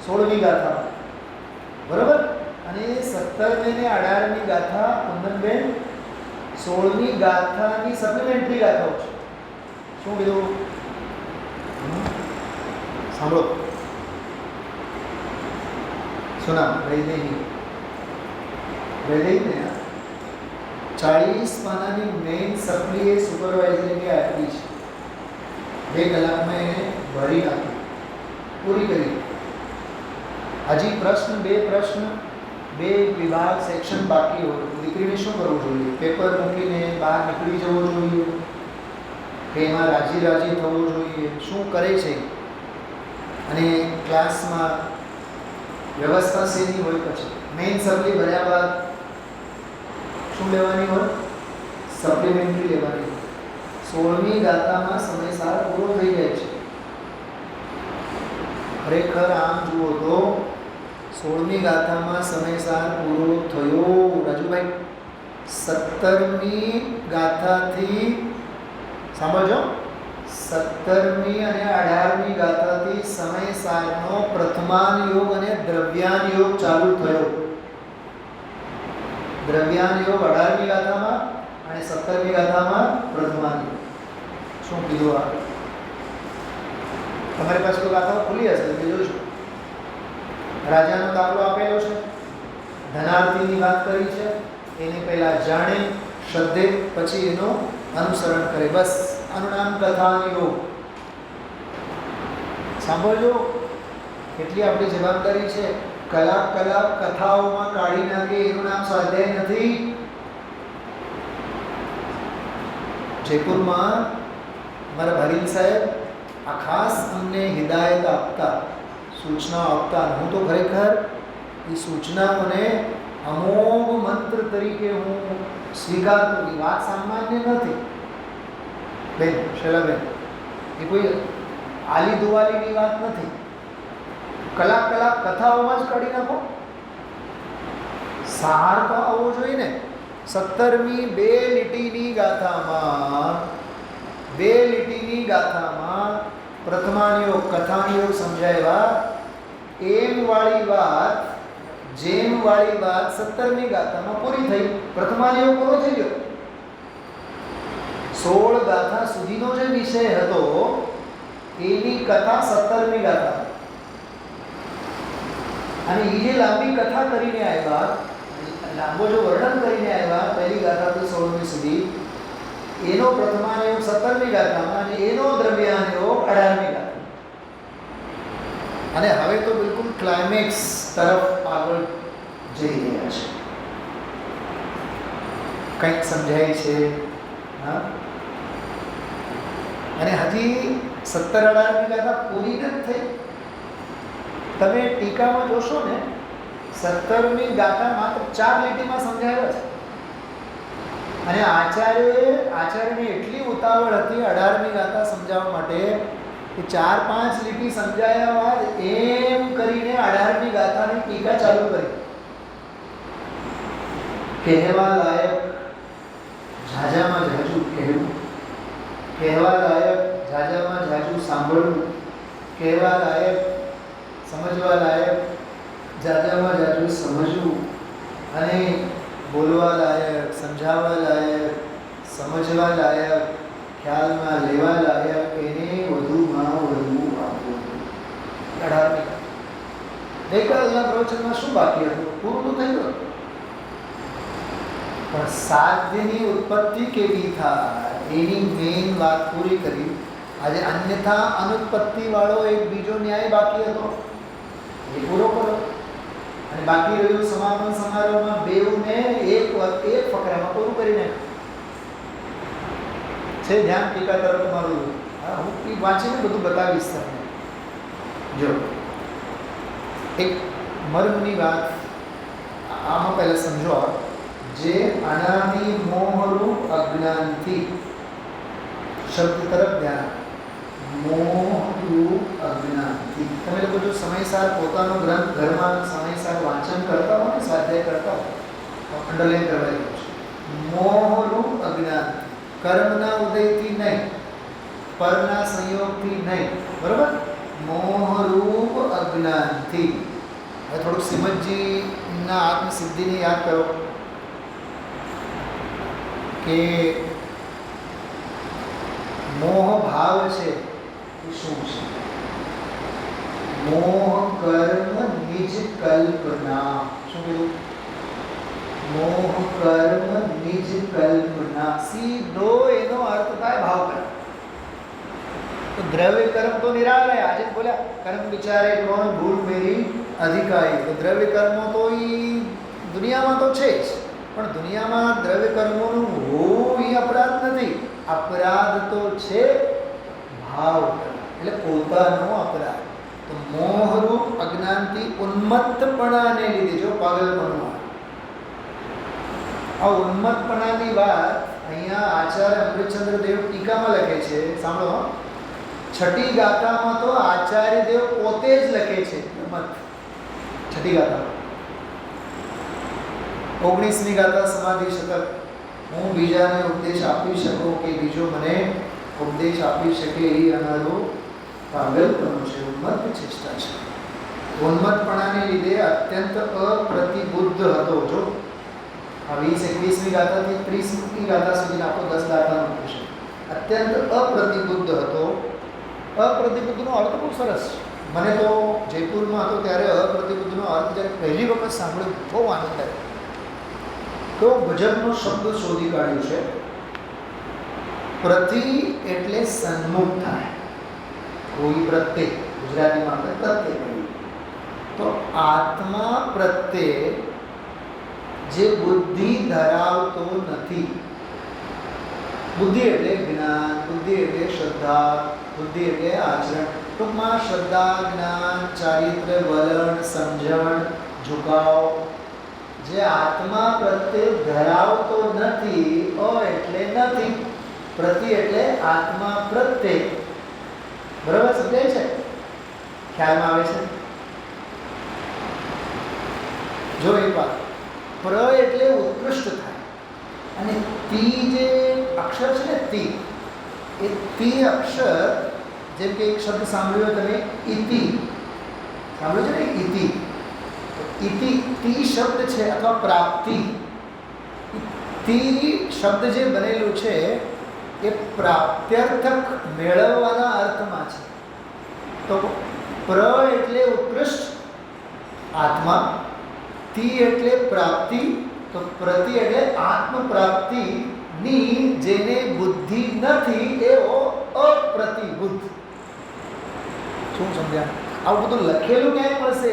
16મી ગાથા. બરોબર? અને 17મી ને 18મી ગાથા કુંદનબેન 16મી ગાથાની સપ્લિમેન્ટરી ગાથાઓ છે. શું કીધું? સાંભળો. સુના વૈદેહી ને 40 પાનાની મેઇન સપ્લી એ સુપરવાઇઝરની આપી છે. 2 કલાકમાં એને ભરી નાખી, પૂરી કરી. હજી બે પ્રશ્ન 2 વિભાગ સેક્શન બાકી હોય. દીકરીને શું કરવું જોઈએ? પેપર મૂકીને બહાર નીકળી જવું જોઈએ કે એમાં રાજી થવું જોઈએ? શું કરે છે? અને ક્લાસમાં વ્યવસ્થા શેની હોય? પછી મેઇન સપ્લી ભર્યા બાદ શું લેવાની હોય? સપ્લિમેન્ટરી લેવાની હોય. 16મી ગાથામાં સમયસાર પૂરો થઈ જાય છે. ખરેખર આમ જુઓ તો 16મી ગાથામાં સમયસાર પૂરો થયો. રાજુભાઈ, 17મી ગાથાથી સાંભળજો, 17મી અને 18મી ગાથાથી સમયસારનો પ્રથમાન યોગ અને દ્રવ્યાન યોગ ચાલુ થયો. દ્રવ્યાન યોગ 18મી ગાથામાં અને 17મી ગાથામાં પ્રથમાન યોગ. શું કીધું? આ તમારી પાસે તો ગાથાઓ ખુલી હશે, તમે જોશો. રાજાનો દાખલો આપેલો છે, ધનાર્થીની વાત કરી છે. એને પહેલા જાણે, શ્રદ્ધે, પછી એનો અનુસરણ કરે. બસ આનું નામ કથાન યોગ. સાંભળજો, કેટલી આપણી જવાબદારી છે. કલાક કથાઓમાં કાઢી નાખે એનું નામ સ્વાધ્યાય નથી. જયપુરમાં મારા ભરીલ સાહેબ આ ખાસ અમને હિદાયત આપતા, સૂચના આપતા. હું તો ખરેખર એ સૂચનાઓને અમોઘ મંત્ર તરીકે હું સ્વીકારતો. એ વાત સામાન્ય નથી બેન, શૈલાબેન. એ કોઈ આલી દુવાલીની વાત નથી. કલાક કથાઓમાં જ કાઢી નાખો. સાર તો આવવો જોઈએ ને. 17મી 2 લીટીની ગાથામાં પ્રથમાન યોગ, કથાન યોગ સમજાવ્યા. જેમ વાળી વાત 17મી ગાથામાં પૂરી થઈ. પ્રથમાન યોગ પૂરો થઈ ગયો. 16 ગાથા સુધીનો જે વિષય હતો એની કથા 17મી ગાથા. અને એ જે લાંબી કથા કરીને આવ્યા, લાંબો જો વર્ણન કરીને આવ્યા પહેલી ગાથાથી 16મી સુધી, એનો પ્રથમાન યોગ 17મી ગાથામાં અને એનો દ્રવ્યાન યોગ 18મી ગાથા. અને હવે તો બિલકુલ ક્લાઇમેક્સ તરફ આગળ જઈ રહ્યા છે. કંઈક સમજાય છે? હા. અને હજી 17-18મી ગાથા પૂરી નથી થઈ. તમે ટીકામાં જોશો ને, 17મી ગાથા માત્ર 4 લીટીમાં સમજાવ્યા છે. અને આચાર્યને એટલી ઉતાવળ હતી 18મી ગાથા સમજાવવા માટે કે 4-5 લીટી સમજાયા બાદ એમ કરીને 18મી ગાથાની ટીકા ચાલુ કરી. કહેવા લાયક ઝાઝામાં ઝાઝું કહેવું, કહેવા લાયક ઝાઝામાં ઝાઝું સાંભળવું, કહેવા લાયક સમજવા લાયક ઝાઝામાં ઝાઝું સમજવું, અને બોલવા લાયક, સમજાવવા લાયક, સમજવા લાયક, ખ્યાલમાં લેવા લાયક એને વધુમાં વધુ આપવું. 18મી ગઈકાલના પ્રવચનમાં શું બાકી હતું? પૂરું તો થઈ ગયું. પણ સાધ્યની ઉત્પત્તિ કેવી થાય એની મેઇન વાત પૂરી કરી. આજે અન્યથા અનુત્પત્તિ વાળો એક બીજો ન્યાય બાકી હતો, એ પૂરો કરો. અને બાકી રહ્યું સમાપન સમારોહમાં બેઉને એક ફકરામાં પૂરું કરી નાખ્યું છે. ધ્યાન ટીકા તરફ મારું. હું વાંચીને બધું બતાવીશ તમને. જો એક મર્મની વાત આમાં પહેલાં સમજો જે અનાદિ મોહરૂપ અજ્ઞાનથી શબ્દ તરફ ધ્યાન મોહરૂપ અજ્ઞાનથી તમે લોકો જો સમયસર પોતાનો ગ્રંથ ઘરમાં સમયસર વાંચન કરતા હો ને સ્વાધ્યાય કરતા હો તો અંડરલાઈન કરવા જેવું છે મોહરૂપ અજ્ઞાનથી કર્મના ઉદયથી નહીં પરના સંયોગથી નહીં બરોબર મોહરૂપ અજ્ઞાનથી હવે થોડુંક શ્રીમદજીના આત્મસિદ્ધિને યાદ કરો કે મોહ ભાવ છે એ શું છે મોહ કર્મ નિજ કલ્પના શું કીધું મોહ કર્મ નિજ કલ્પના સીધો એનો અર્થ થાય ભાવ કર્મ तो द्रव्य कर्म तो निराल है आज बोला कर्म विचारे कौन भूल मेरी अधिकारी तो द्रव्य कर्मों तो ही दुनिया में तो छे पण दुनिया में द्रव्य कर्मों होવું એ અપરાધ નથી અપરાધ તો છે ભાવ એટલે પોતાનો અપરાધ તો મોહરૂપ અજ્ઞાનથી ઉન્મત્તપણાને લીધે જો પાગલપણું આ ઉન્મત્તપણાની વાત અહીંયા આચાર્ય અમૃતચંદ્ર દેવ ટીકામાં લખે છે સાંભળો છઠ્ઠી ગાથામાં તો આચાર્ય દેવ પોતે જ લખે છે છઠ્ઠી ગાથામાં 19મી ગાથા સમાધિ શતક હું બીજાને ઉપદેશ આપી શકું કે બીજો મને ઉપદેશ આપી શકે એ અમારો પાગલપણું છે ઉન્મત્ત ચેષ્ટા છે ઉન્મત્તપણાને લીધે અત્યંત અપ્રતિબુદ્ધ હતો જો આ 20-21મી ગાથાથી 30મી ગાથા સુધી આપણો 10 ગાથાનો છે અત્યંત અપ્રતિબુદ્ધ હતો અપ્રતિબુદ્ધનો અર્થ બહુ સરસ છે મને તો જયપુરમાં હતો ત્યારે અપ્રતિબુદ્ધનો અર્થ જ્યારે પહેલી વખત સાંભળ્યો બહુ આનંદ આવ્યો તો ગજબનો શબ્દ શોધી કાઢ્યો છે પ્રતિ એટલે સન્મુખ થાય કોઈ પ્રત્યે ગુજરાતીમાં આપણે પ્રત્યે કહીએ તો આત્મા પ્રત્યે જે બુદ્ધિ ધરાવતો નથી બુદ્ધિ એટલે જ્ઞાન બુદ્ધિ એટલે શ્રદ્ધા બુદ્ધિ એટલે આચરણ ટૂંકમાં શ્રદ્ધા જ્ઞાન ચારિત્ર વલણ સમજણ ઝુકાવ જે આત્મા પ્રત્યે ધરાવતો નથી એટલે નથી પ્રતિ એટલે આત્મા પ્રત્યે બરાબર સમજાય છે ખ્યાલમાં આવે છે જો એક વાત પ્ર એટલે ઉત્કૃષ્ટ થાય અને તી જે અક્ષર છે ને તી એ તી અક્ષર જેમ કે એક શબ્દ સાંભળ્યો તમે ઇતિ સાંભળ્યું છે ને ઇતિ ઇતિ તી શબ્દ છે અથવા પ્રાપ્તિ તી શબ્દ જે બનેલું છે એ પ્રાપ્ત્યર્થક મેળવવાના અર્થમાં છે તો પ્ર એટલે ઉત્કૃષ્ટ આત્મા તી એટલે પ્રાપ્તિ તો પ્રતિ એટલે આત્મ પ્રાપ્તિની જેને બુદ્ધિ નથી એવો અપ્રતિબુદ્ધ શું સમજ્યા આવું બધું લખેલું ક્યાંય મળશે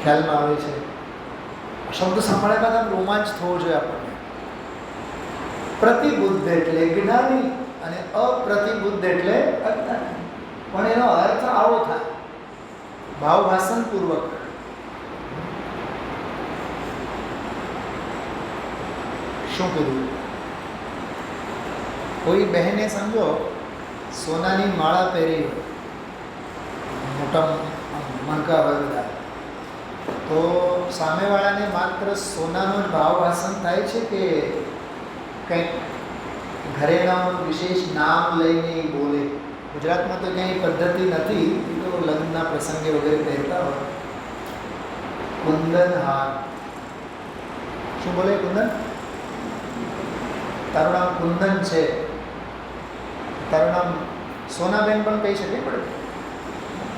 ખ્યાલમાં આવે છે શબ્દ સાંભળ્યા બાદ આમ રોમાંચ થવો જોઈએ આપણને પ્રતિબુદ્ધ એટલે જ્ઞાની અને અપ્રતિબુદ્ધ એટલે અજ્ઞાની પણ એનો અર્થ આવો થાય ભાવભાષણ પૂર્વક શું કીધું કોઈ બહેને સમજો સોનાની માળા પહેરી મોટા મણકા હોય બધા તો સામેવાળાને માત્ર સોનાનો જ ભાવભાષણ થાય છે કે કંઈક ઘરેણાનું વિશેષ નામ લઈને બોલે ગુજરાતમાં તો ક્યાંય પદ્ધતિ નથી તો લગ્નના પ્રસંગે વગેરે પહેરતા હોય કુંદન હાર શું બોલે કુંદન તારું નામ કુંદન છે તારું નામ સોનાબેન પણ કહી શકે પડે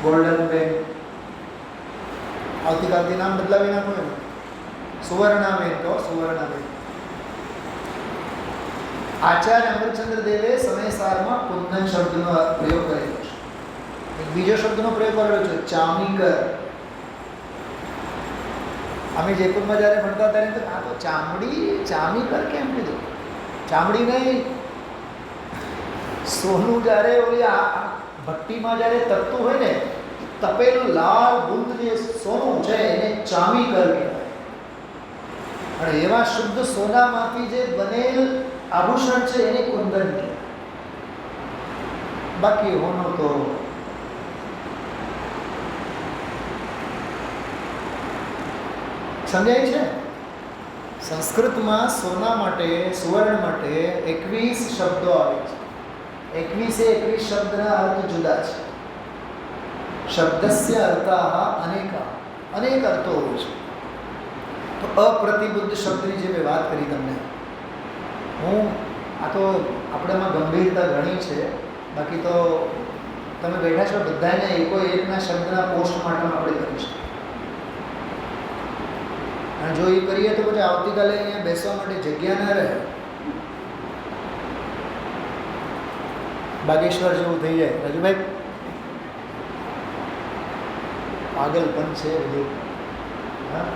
ગોલ્ડનબેન આવતીકાલથી નામ બદલાવી નાખો ને સુવર્ણાબેન તો સુવર્ણાબેન આચાર્ય અમૃતચંદ્ર દેવે સમયસારમાં કુંદન શબ્દનો પ્રયોગ કરેલો છે એક બીજો શબ્દનો પ્રયોગ કરેલો છે ચામીકર અમે જયપુરમાં જ્યારે ભણતા ત્યારે તો આ તો ચામડી ચામીકર કેમ કીધું ચામડી નહીં સોનું જ્યારે ઓલી આ ભટ્ટીમાં જ્યારે તરતું હોય ને તપેલું લાલ બુંદ જે સોનું છે એને ચામી કર કહેવાય. અને એવા શુદ્ધ સોનામાંથી જે બનેલ આભૂષણ છે એને કુંદન કહેવાય. બાકી હોનો તો સમજાય છે. સંસ્કૃતમાં સોના માટે, સુવર્ણ માટે 21 શબ્દો આવે છે. 21 શબ્દના અર્થ જુદા છે. શબ્દસ્ય અર્થાઃ અનેકા, અનેક અર્થો હોય છે. તો અપ્રતિબુદ્ધ શબ્દની જે મેં વાત કરી તમને, આ તો આપણામાં ગંભીરતા ઘણી છે. બાકી તો તમે બેઠા છો બધાને એકના શબ્દના પોસ્ટમોર્ટમ આપણે કરીશું. અને જો એ કરીએ તો પછી આવતીકાલે અહીંયા બેસવા માટે જગ્યા ના રહે. બાગેશ્વર જેવું થઈ જાય. રાજુભાઈ પાગલ પણ છે બધું. હા,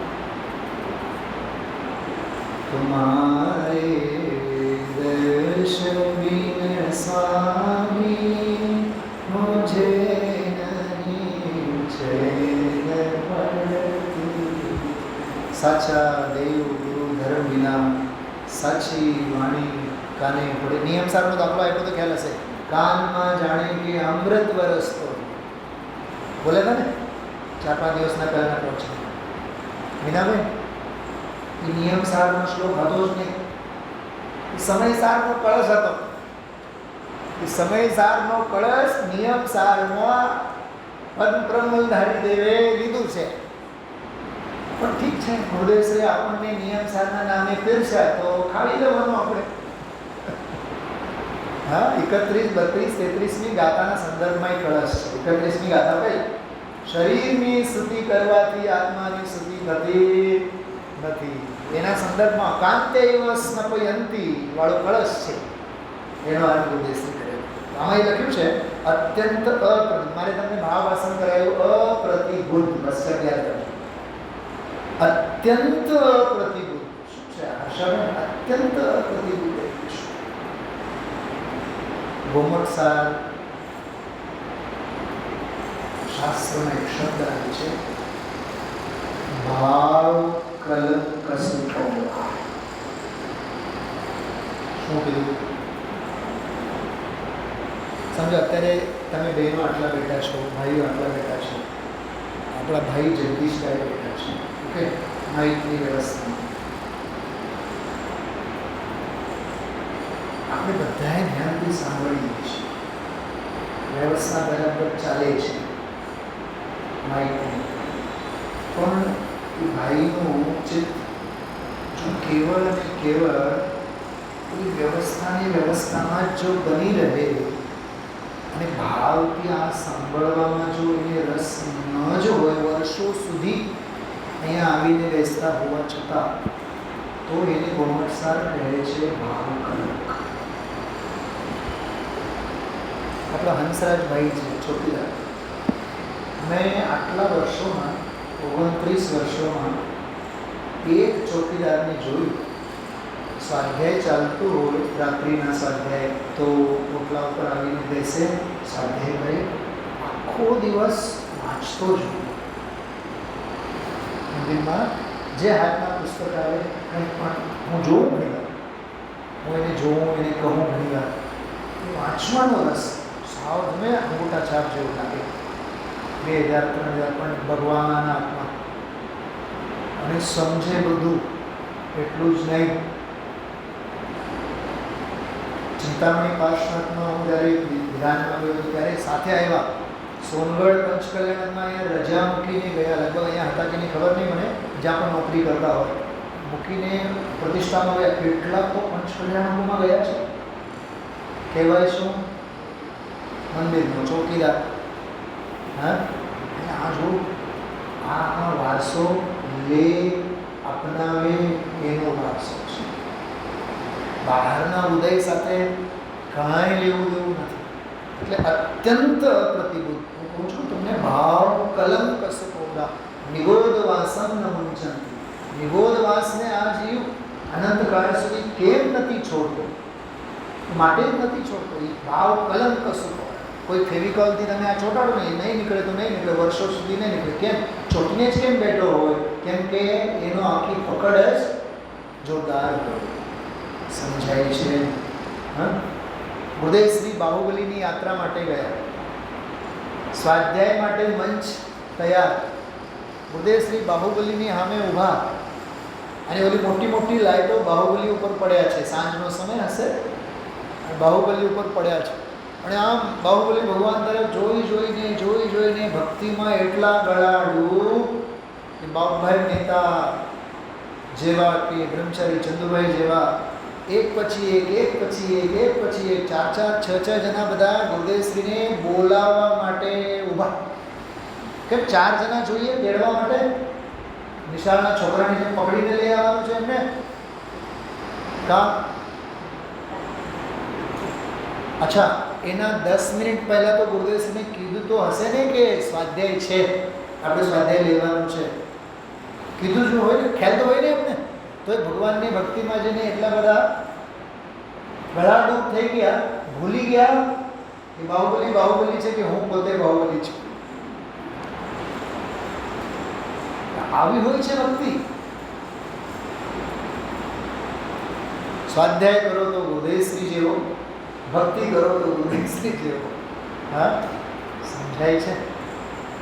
તુમારે દર્શન બિન સ્વામી મુझे નહીં ચૈન પડતી. સાચા દેવ ગુરુ ધર્મ વિના સાચી વાણી કાને પડે. નિયમ સારનો દાખલો આપ્યો તો ખ્યાલ હશે. કાનમાં જાણે કે અમૃત વરસતો. બોલે હતા ને 4-5 દિવસના પહેલાના પ્રવચન વિનાભાઈ, એ નિયમ સારનો શ્લોક હતો જ નહીં. સમય સારનો કળશ હતો. એ સમય સારનો કળશ નિયમ સારમાં પદ્મપ્રમલધારી દેવે લીધું છે. પણ ઠીક છે, હૃદયશ્રી આપણને નિયમ સારના નામે પીરસ્યા તો ખાલી લેવાનું આપણે. હા, 31, 32, 33મી ગાથાના સંદર્ભમાં કળશ છે. 31મી ગાથા કઈ? શરીરની સ્તુતિ કરવાથી આત્માની સ્તુતિ થતી નથી. એના સંદર્ભમાં કાંતેવ સ્નપયંતી વાળો કળશ છે. એનો અર્થ ઉદ્દેશ્ય કરે. આમાં એ લખ્યું છે અત્યંત મારે તમને ભાવાસન કરાયું અપ્રતિબુદ્ધ. બસ યાદ કરજો. અત્યંત પ્રતિબુદ્ધ શું છે? હર્ષાબેન, અત્યંત પ્રતિબુદ્ધ ગોમટસાર શાસ્ત્રમાં એક શબ્દ આવે છે ભાવ કલંક સુખો. શું કીધું સમજો? અત્યારે તમે બહેનો આટલા બેઠા છો, ભાઈઓ આટલા બેઠા છો. આપણા ભાઈ જગદીશભાઈ બેઠા છે. ઓકે, માહિતીની વ્યવસ્થા આપણે બધાએ ધ્યાનથી સાંભળીએ છીએ. વ્યવસ્થા બરાબર ચાલે છે માહિતી. પણ એ ભાઈનું ચિત્ત જો કેવળ અને કેવળ એ વ્યવસ્થામાં જો બની રહે અને ભાવથી આ સાંભળવામાં જો એને રસ ન જ હોય, વર્ષો સુધી અહીંયા આવીને બેસતા હોવા છતાં, તો એને ગોમટસાર કહે છે ભાવ કલંક. આપણા હંસરાજભાઈ છે ચોકીદાર. મેં આટલા વર્ષોમાં 29 વર્ષોમાં એક ચોકીદારને જોયું. સ્વાધ્યાય ચાલતું હોય, રાત્રિના સ્વાધ્યાય, તો ઓટલા ઉપર આવીને બેસે, સ્વાધ્યાય કરે, આખો દિવસ વાંચતો જ હોય. મંદિરમાં જે હાથમાં પુસ્તક આવે કંઈ પણ હું જોઉં ઘણી વાર, હું એને જોઉં, એને કહું ઘણી વાર, વાંચવાનો રસ સાવ મેં અંગૂઠા છાપ જેવું લાગે. 2000-3000 પણ ભગવાનના હાથમાં, અને સમજે બધું. એટલું જ નહીં, ચિંતામણી પાર્ષદમાં હું જ્યારે વિધાનમાં ગયો ત્યારે સાથે આવ્યા. સોનગઢ પંચકલ્યાણમાં અહીંયા રજા મૂકીને ગયા. લગભગ અહીંયા હતા કે નહીં ખબર નહીં મને, જ્યાં પણ નોકરી કરતા હોય, મૂકીને પ્રતિષ્ઠામાં ગયા. કેટલાક તો પંચકલ્યાણમાં ગયા છે. કહેવાય શું? મંદિરનો ચોકીદાર. હા, અને આ જો આ વારસો લે અપનાવે એનો વારસો છે. બહારના ઉદય સાથે કાંઈ લેવું દેવું નથી. એટલે અત્યંત પ્રતિબુદ્ધ. હું કહું છું તમને, ભાવ કલંક સકોડા નિગોદવાસમ ન મુંચંતી. નિગોદવાસને આ જીવ અનંતકાળ સુધી કેમ નથી છોડતો? માટે જ નથી છોડતો. એ ભાવ કલંક સુખો. કોઈ ફેવિકોલથી તમે આ ચોંટાડો નહીં, નહીં નીકળે તો નહીં નીકળે, વર્ષો સુધી નહીં નીકળે. કેમ? ચોંટીને જ કેમ બેઠો હોય? કેમ કે એનો આખી પકડ જ જોરદાર હોય. સમજાય છે? હા. ગુરુદેવ શ્રી બાહુબલીની યાત્રા માટે ગયા, સ્વાધ્યાય માટે મંચ તૈયાર. ગુરુદેવ શ્રી બાહુબલીની સામે ઊભા અને ઓલી મોટી મોટી લાઇટો બાહુબલી ઉપર પડ્યા છે. સાંજનો સમય હશે, બાહુબલી ઉપર પડ્યા છે અને આમ બાહુબલી ભગવાન તરફ જોઈ જોઈને ભક્તિમાં એટલા ગળાડું કે બાબુભાઈ મહેતા જેવા કે બ્રહ્મચારી ચંદુભાઈ જેવા એક પછી એક 4-4, 6-6 જણા બધા ગુરુદેવશ્રીને બોલાવવા માટે ઊભા. કેમ? 4 જણા જોઈએ તેડવા માટે. નિશાળના છોકરાને જેમ પકડીને લઈ આવવાનું છે એમને કામ. અચ્છા, એના 10 મિનિટ પહેલાં તો ગુરુદેવશ્રીને કીધું તો હશે ને કે સ્વાધ્યાય છે, આપણે સ્વાધ્યાય લેવાનું છે. કીધું શું હોય ને, ખ્યાલ તો હોય ને એમને. તો ભગવાનની ભક્તિમાં જઈને એટલા બધા ગળાડૂબ થઈ ગયા, ભૂલી ગયા કે બાહુબલી છે કે હું પોતે બાહુબલી છું. આવી હોય છે ભક્તિ. સ્વાધ્યાય કરો તો ગુરુદેવશ્રી જેવો, ભક્તિ કરો તો ગુરુદેવશ્રી જેવો. હા, સમજાય છે?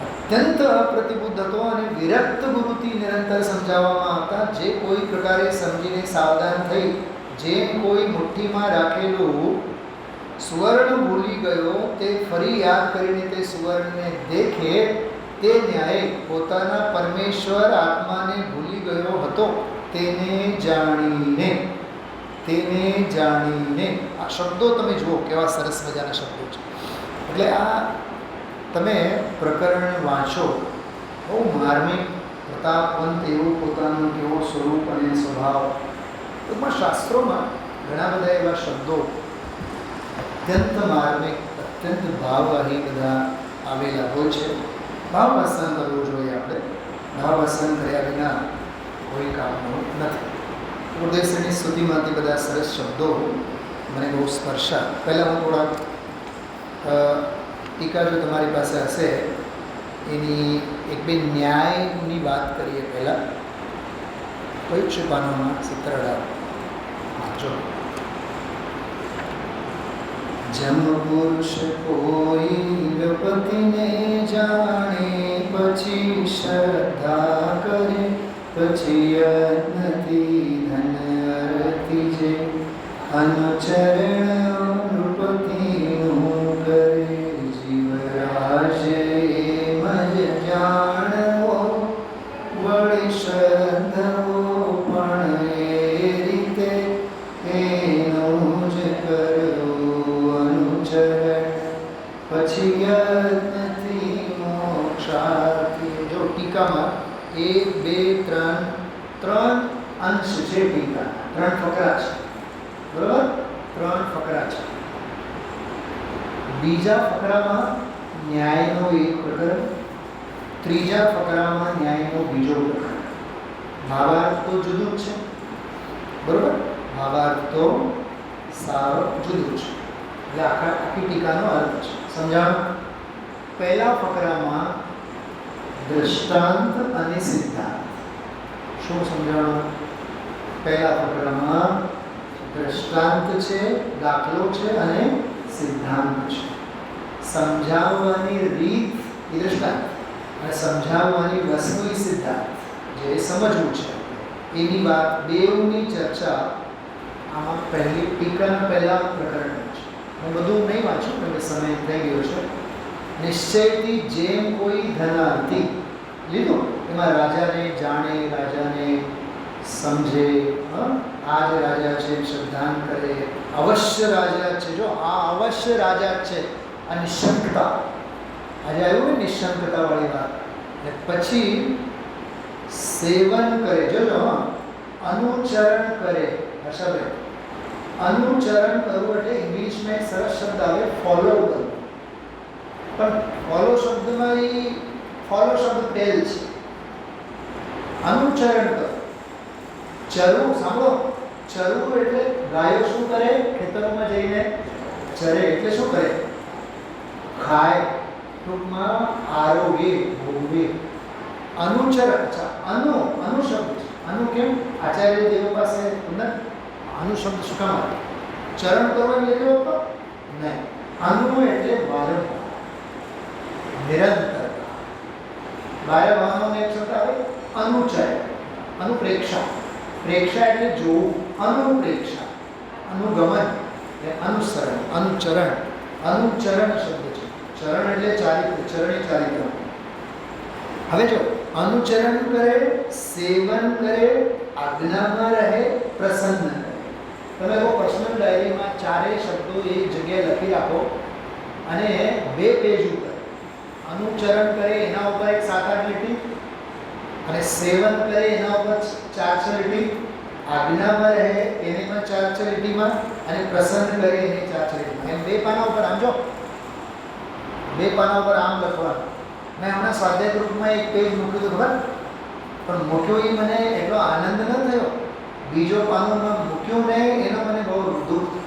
અત્યંત અપ્રતિબુદ્ધ હતો અને વિરક્ત ગુરુથી નિરંતર સમજાવવામાં આવતા. જે કોઈ પ્રકારે સમજીને સાવધાન થઈ, જેમ કોઈ મુઠ્ઠીમાં રાખેલું સુવર્ણ ભૂલી ગયો તે ફરી યાદ કરીને તે સુવર્ણને દેખે, તે ન્યાય પોતાના પરમેશ્વર આત્માને ભૂલી ગયો હતો. તેને જાણીને આ શબ્દો તમે જુઓ કેવા સરસ મજાના શબ્દો છે. એટલે આ તમે પ્રકરણ વાંચો, બહુ માર્મિક. પ્રતાપવંત એવું પોતાનું કેવો સ્વરૂપ અને સ્વભાવ. ટૂંકમાં શાસ્ત્રોમાં ઘણા બધા એવા શબ્દો અત્યંત માર્મિક, અત્યંત ભાવવાહી બધા આવેલા હોય છે. ભાવવસન કરવું જોઈએ આપણે. ભાવવસન કર્યા વિના કોઈ કામનું નથી. ગુરુદેવશ્રીની સ્તુતિમાંથી બધા સરસ શબ્દો મને બહુ સ્પર્શા. પહેલાં હું થોડાક ટીકા જો તમારી પાસે હશે એની એક બે ન્યાયની વાત કરીએ. પહેલાં કઈ છે પાનામાં? 17 વાંચો. જમ પુરુષ કોઈ ગપતિને જાણે, પછી શ્રદ્ધા કરે, પછી યત્નથી ધન અર્થી જે, અનુચરણ નૃપતિનું કરે, જીવરાજે મજ જાણવો, વળી શ્રદ્ધવો પણ એ રીતે એનું જ કરવું અનુચરણ, પછી યત્નથી મોક્ષાર્થી. જો ટીકામાં 1, 2, 3 અંશ છે. ટીકા 3 ફકરા છે, બરાબર? 3 ફકરા છે. બીજા ફકરામાં ન્યાયનો એક પ્રકરણ, ત્રીજા ફકરામાં ન્યાયનો બીજો પ્રકરણ. ભાવાર્થ તો જુદું જ છે, બરાબર? ભાવાર્થ તો સાવ જુદું છે. એટલે આખી ટીકાનો અર્થ છે. સમજાણું? પહેલા ફકરામાં દ્રષ્ટાંત અને સિદ્ધાંત. શું સમજાણું? પહેલા ફકરામાં દ્રષ્ટાંત છે, દાખલો છે અને સિદ્ધાંત છે. સમજાવવાની રીત એ દ્રષ્ટાંત અને સમજાવવાની વસ્તુ એ સિદ્ધાંત. જે સમજવું છે એની વાત, બેઉની ચર્ચા આમાં પહેલી ટીકાના પહેલા પ્રકરણ છે. હું બધું નહીં વાંચું કેમ કે સમય થઈ ગયો છે. નિશ્ચયથી જેમ કોઈ ધનાર્થી લીધો, એમાં રાજાને જાણે, રાજાને સમજે, આ જ રાજા છે, શ્રદ્ધાન કરે, અવશ્ય રાજા છે. જો આ અવશ્ય રાજા છે. આ નિશંકતા, આજે આવ્યું ને નિશંકતાવાળી વાત. અને પછી સેવન કરે, જોજો, અનુચરણ કરે. હર્ષાભાઈ, અનુચરણ કરવું એટલે ઇંગ્લિશમાં એક સરસ શબ્દ આવે, ફોલો કરવું. પણ ફોલો શબ્દમાં એ ફોલો શબ્દ પહેલ છે. અનુચરણ કરો. ચરવું, સાંભળો, ચરવું એટલે ગાયો શું કરે? ખેતરોમાં જઈને ચરે. એટલે શું કરે? ખાય, ટૂંકમાં આરોગે, ભોગવે. અનુચર, અચ્છા, અનુ શબ્દ છે. અનુ કેમ? આચાર્ય દેવો પાસે અંદર અનુ શબ્દ શું કામ આવે? ચરણ કરવો એટલે કેવો હતો? નહીં. અનુ એટલે વારંવાર, નિરંતર. બારે વાહનોને એક શબ્દ આવે અનુચય, અનુપ્રેક્ષા. પ્રેક્ષા એટલે જોવું, અનુપ્રેક્ષા. અનુગમન એટલે અનુસરણ, અનુચરણ. અનુચરણ શબ્દ છે. ચરણ એટલે ચારિત્ર, ચરણી ચારિત્ર. હવે જો અનુચરણ કરે, સેવન કરે, આજ્ઞામાં રહે, પ્રસન્ન કરે. તમે એવો પર્સનલ ડાયરીમાં ચારેય શબ્દો એક જગ્યાએ લખી રાખો અને 2 પેજ ઉપર અનુચરણ કરે એના ઉપર એક 7-8 લીટી અને સેવન કરે એના ઉપર 4-6 લીટી, આજ્ઞામાં રહે એને પણ 4-6 લીટીમાં અને પ્રસન્ન કરે એને 4-6 લીટીમાં. એમ 2 પાના ઉપર આમ જો 2 પાના ઉપર આમ લખવાનું. મેં હમણાં સ્વાધ્યાય ગ્રુપમાં એક પેજ મૂક્યું હતું ખબર, પણ મૂક્યો એ મને એટલો આનંદ ન થયો. બીજો પાનો મેં મૂક્યું નહીં એનો મને બહુ દુઃખ થયું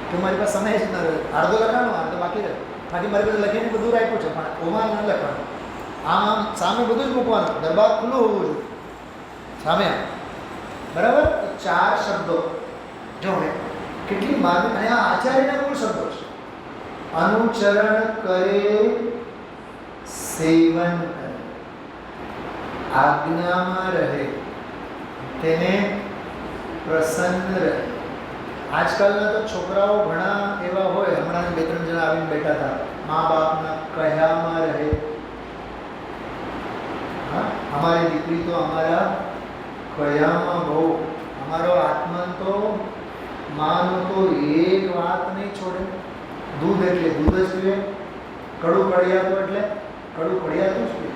કે મારી પાસે સમય જ ન રહ્યો. અડધો લખવાનો, અડધો બાકી રહ્યો. બાકી મારી પાસે લખીને બધું રાખ્યું છે પણ ઓમાં ન લખવાનું. આમ સામે બધું જ મૂકવાનું, દરબાર ખુલ્લું હોવું જોઈએ સામે. બરાબર? 4 શબ્દો જો કેટલી માર્ગ, અને આ આચાર્યના મૂળ શબ્દો છે. અનુચરણ કરે, સેવન કરે, આજ્ઞામાં રહે, તેને પ્રસન્ન રહે. આજકાલના તો છોકરાઓ ઘણા એવા હોય, હમણાં 2-3 જણા આવીને બેઠા હતા, મા બાપના કહ્યામાં રહે. હા, અમારી દીકરી તો અમારા કહ્યામાં બહુ, અમારો આત્મન તો માનો તો એક વાત નહીં છોડે. દૂધ એટલે દૂધ જ પીવે, કડું કડિયાતું એટલે કડું કડિયાતું જ પીવે.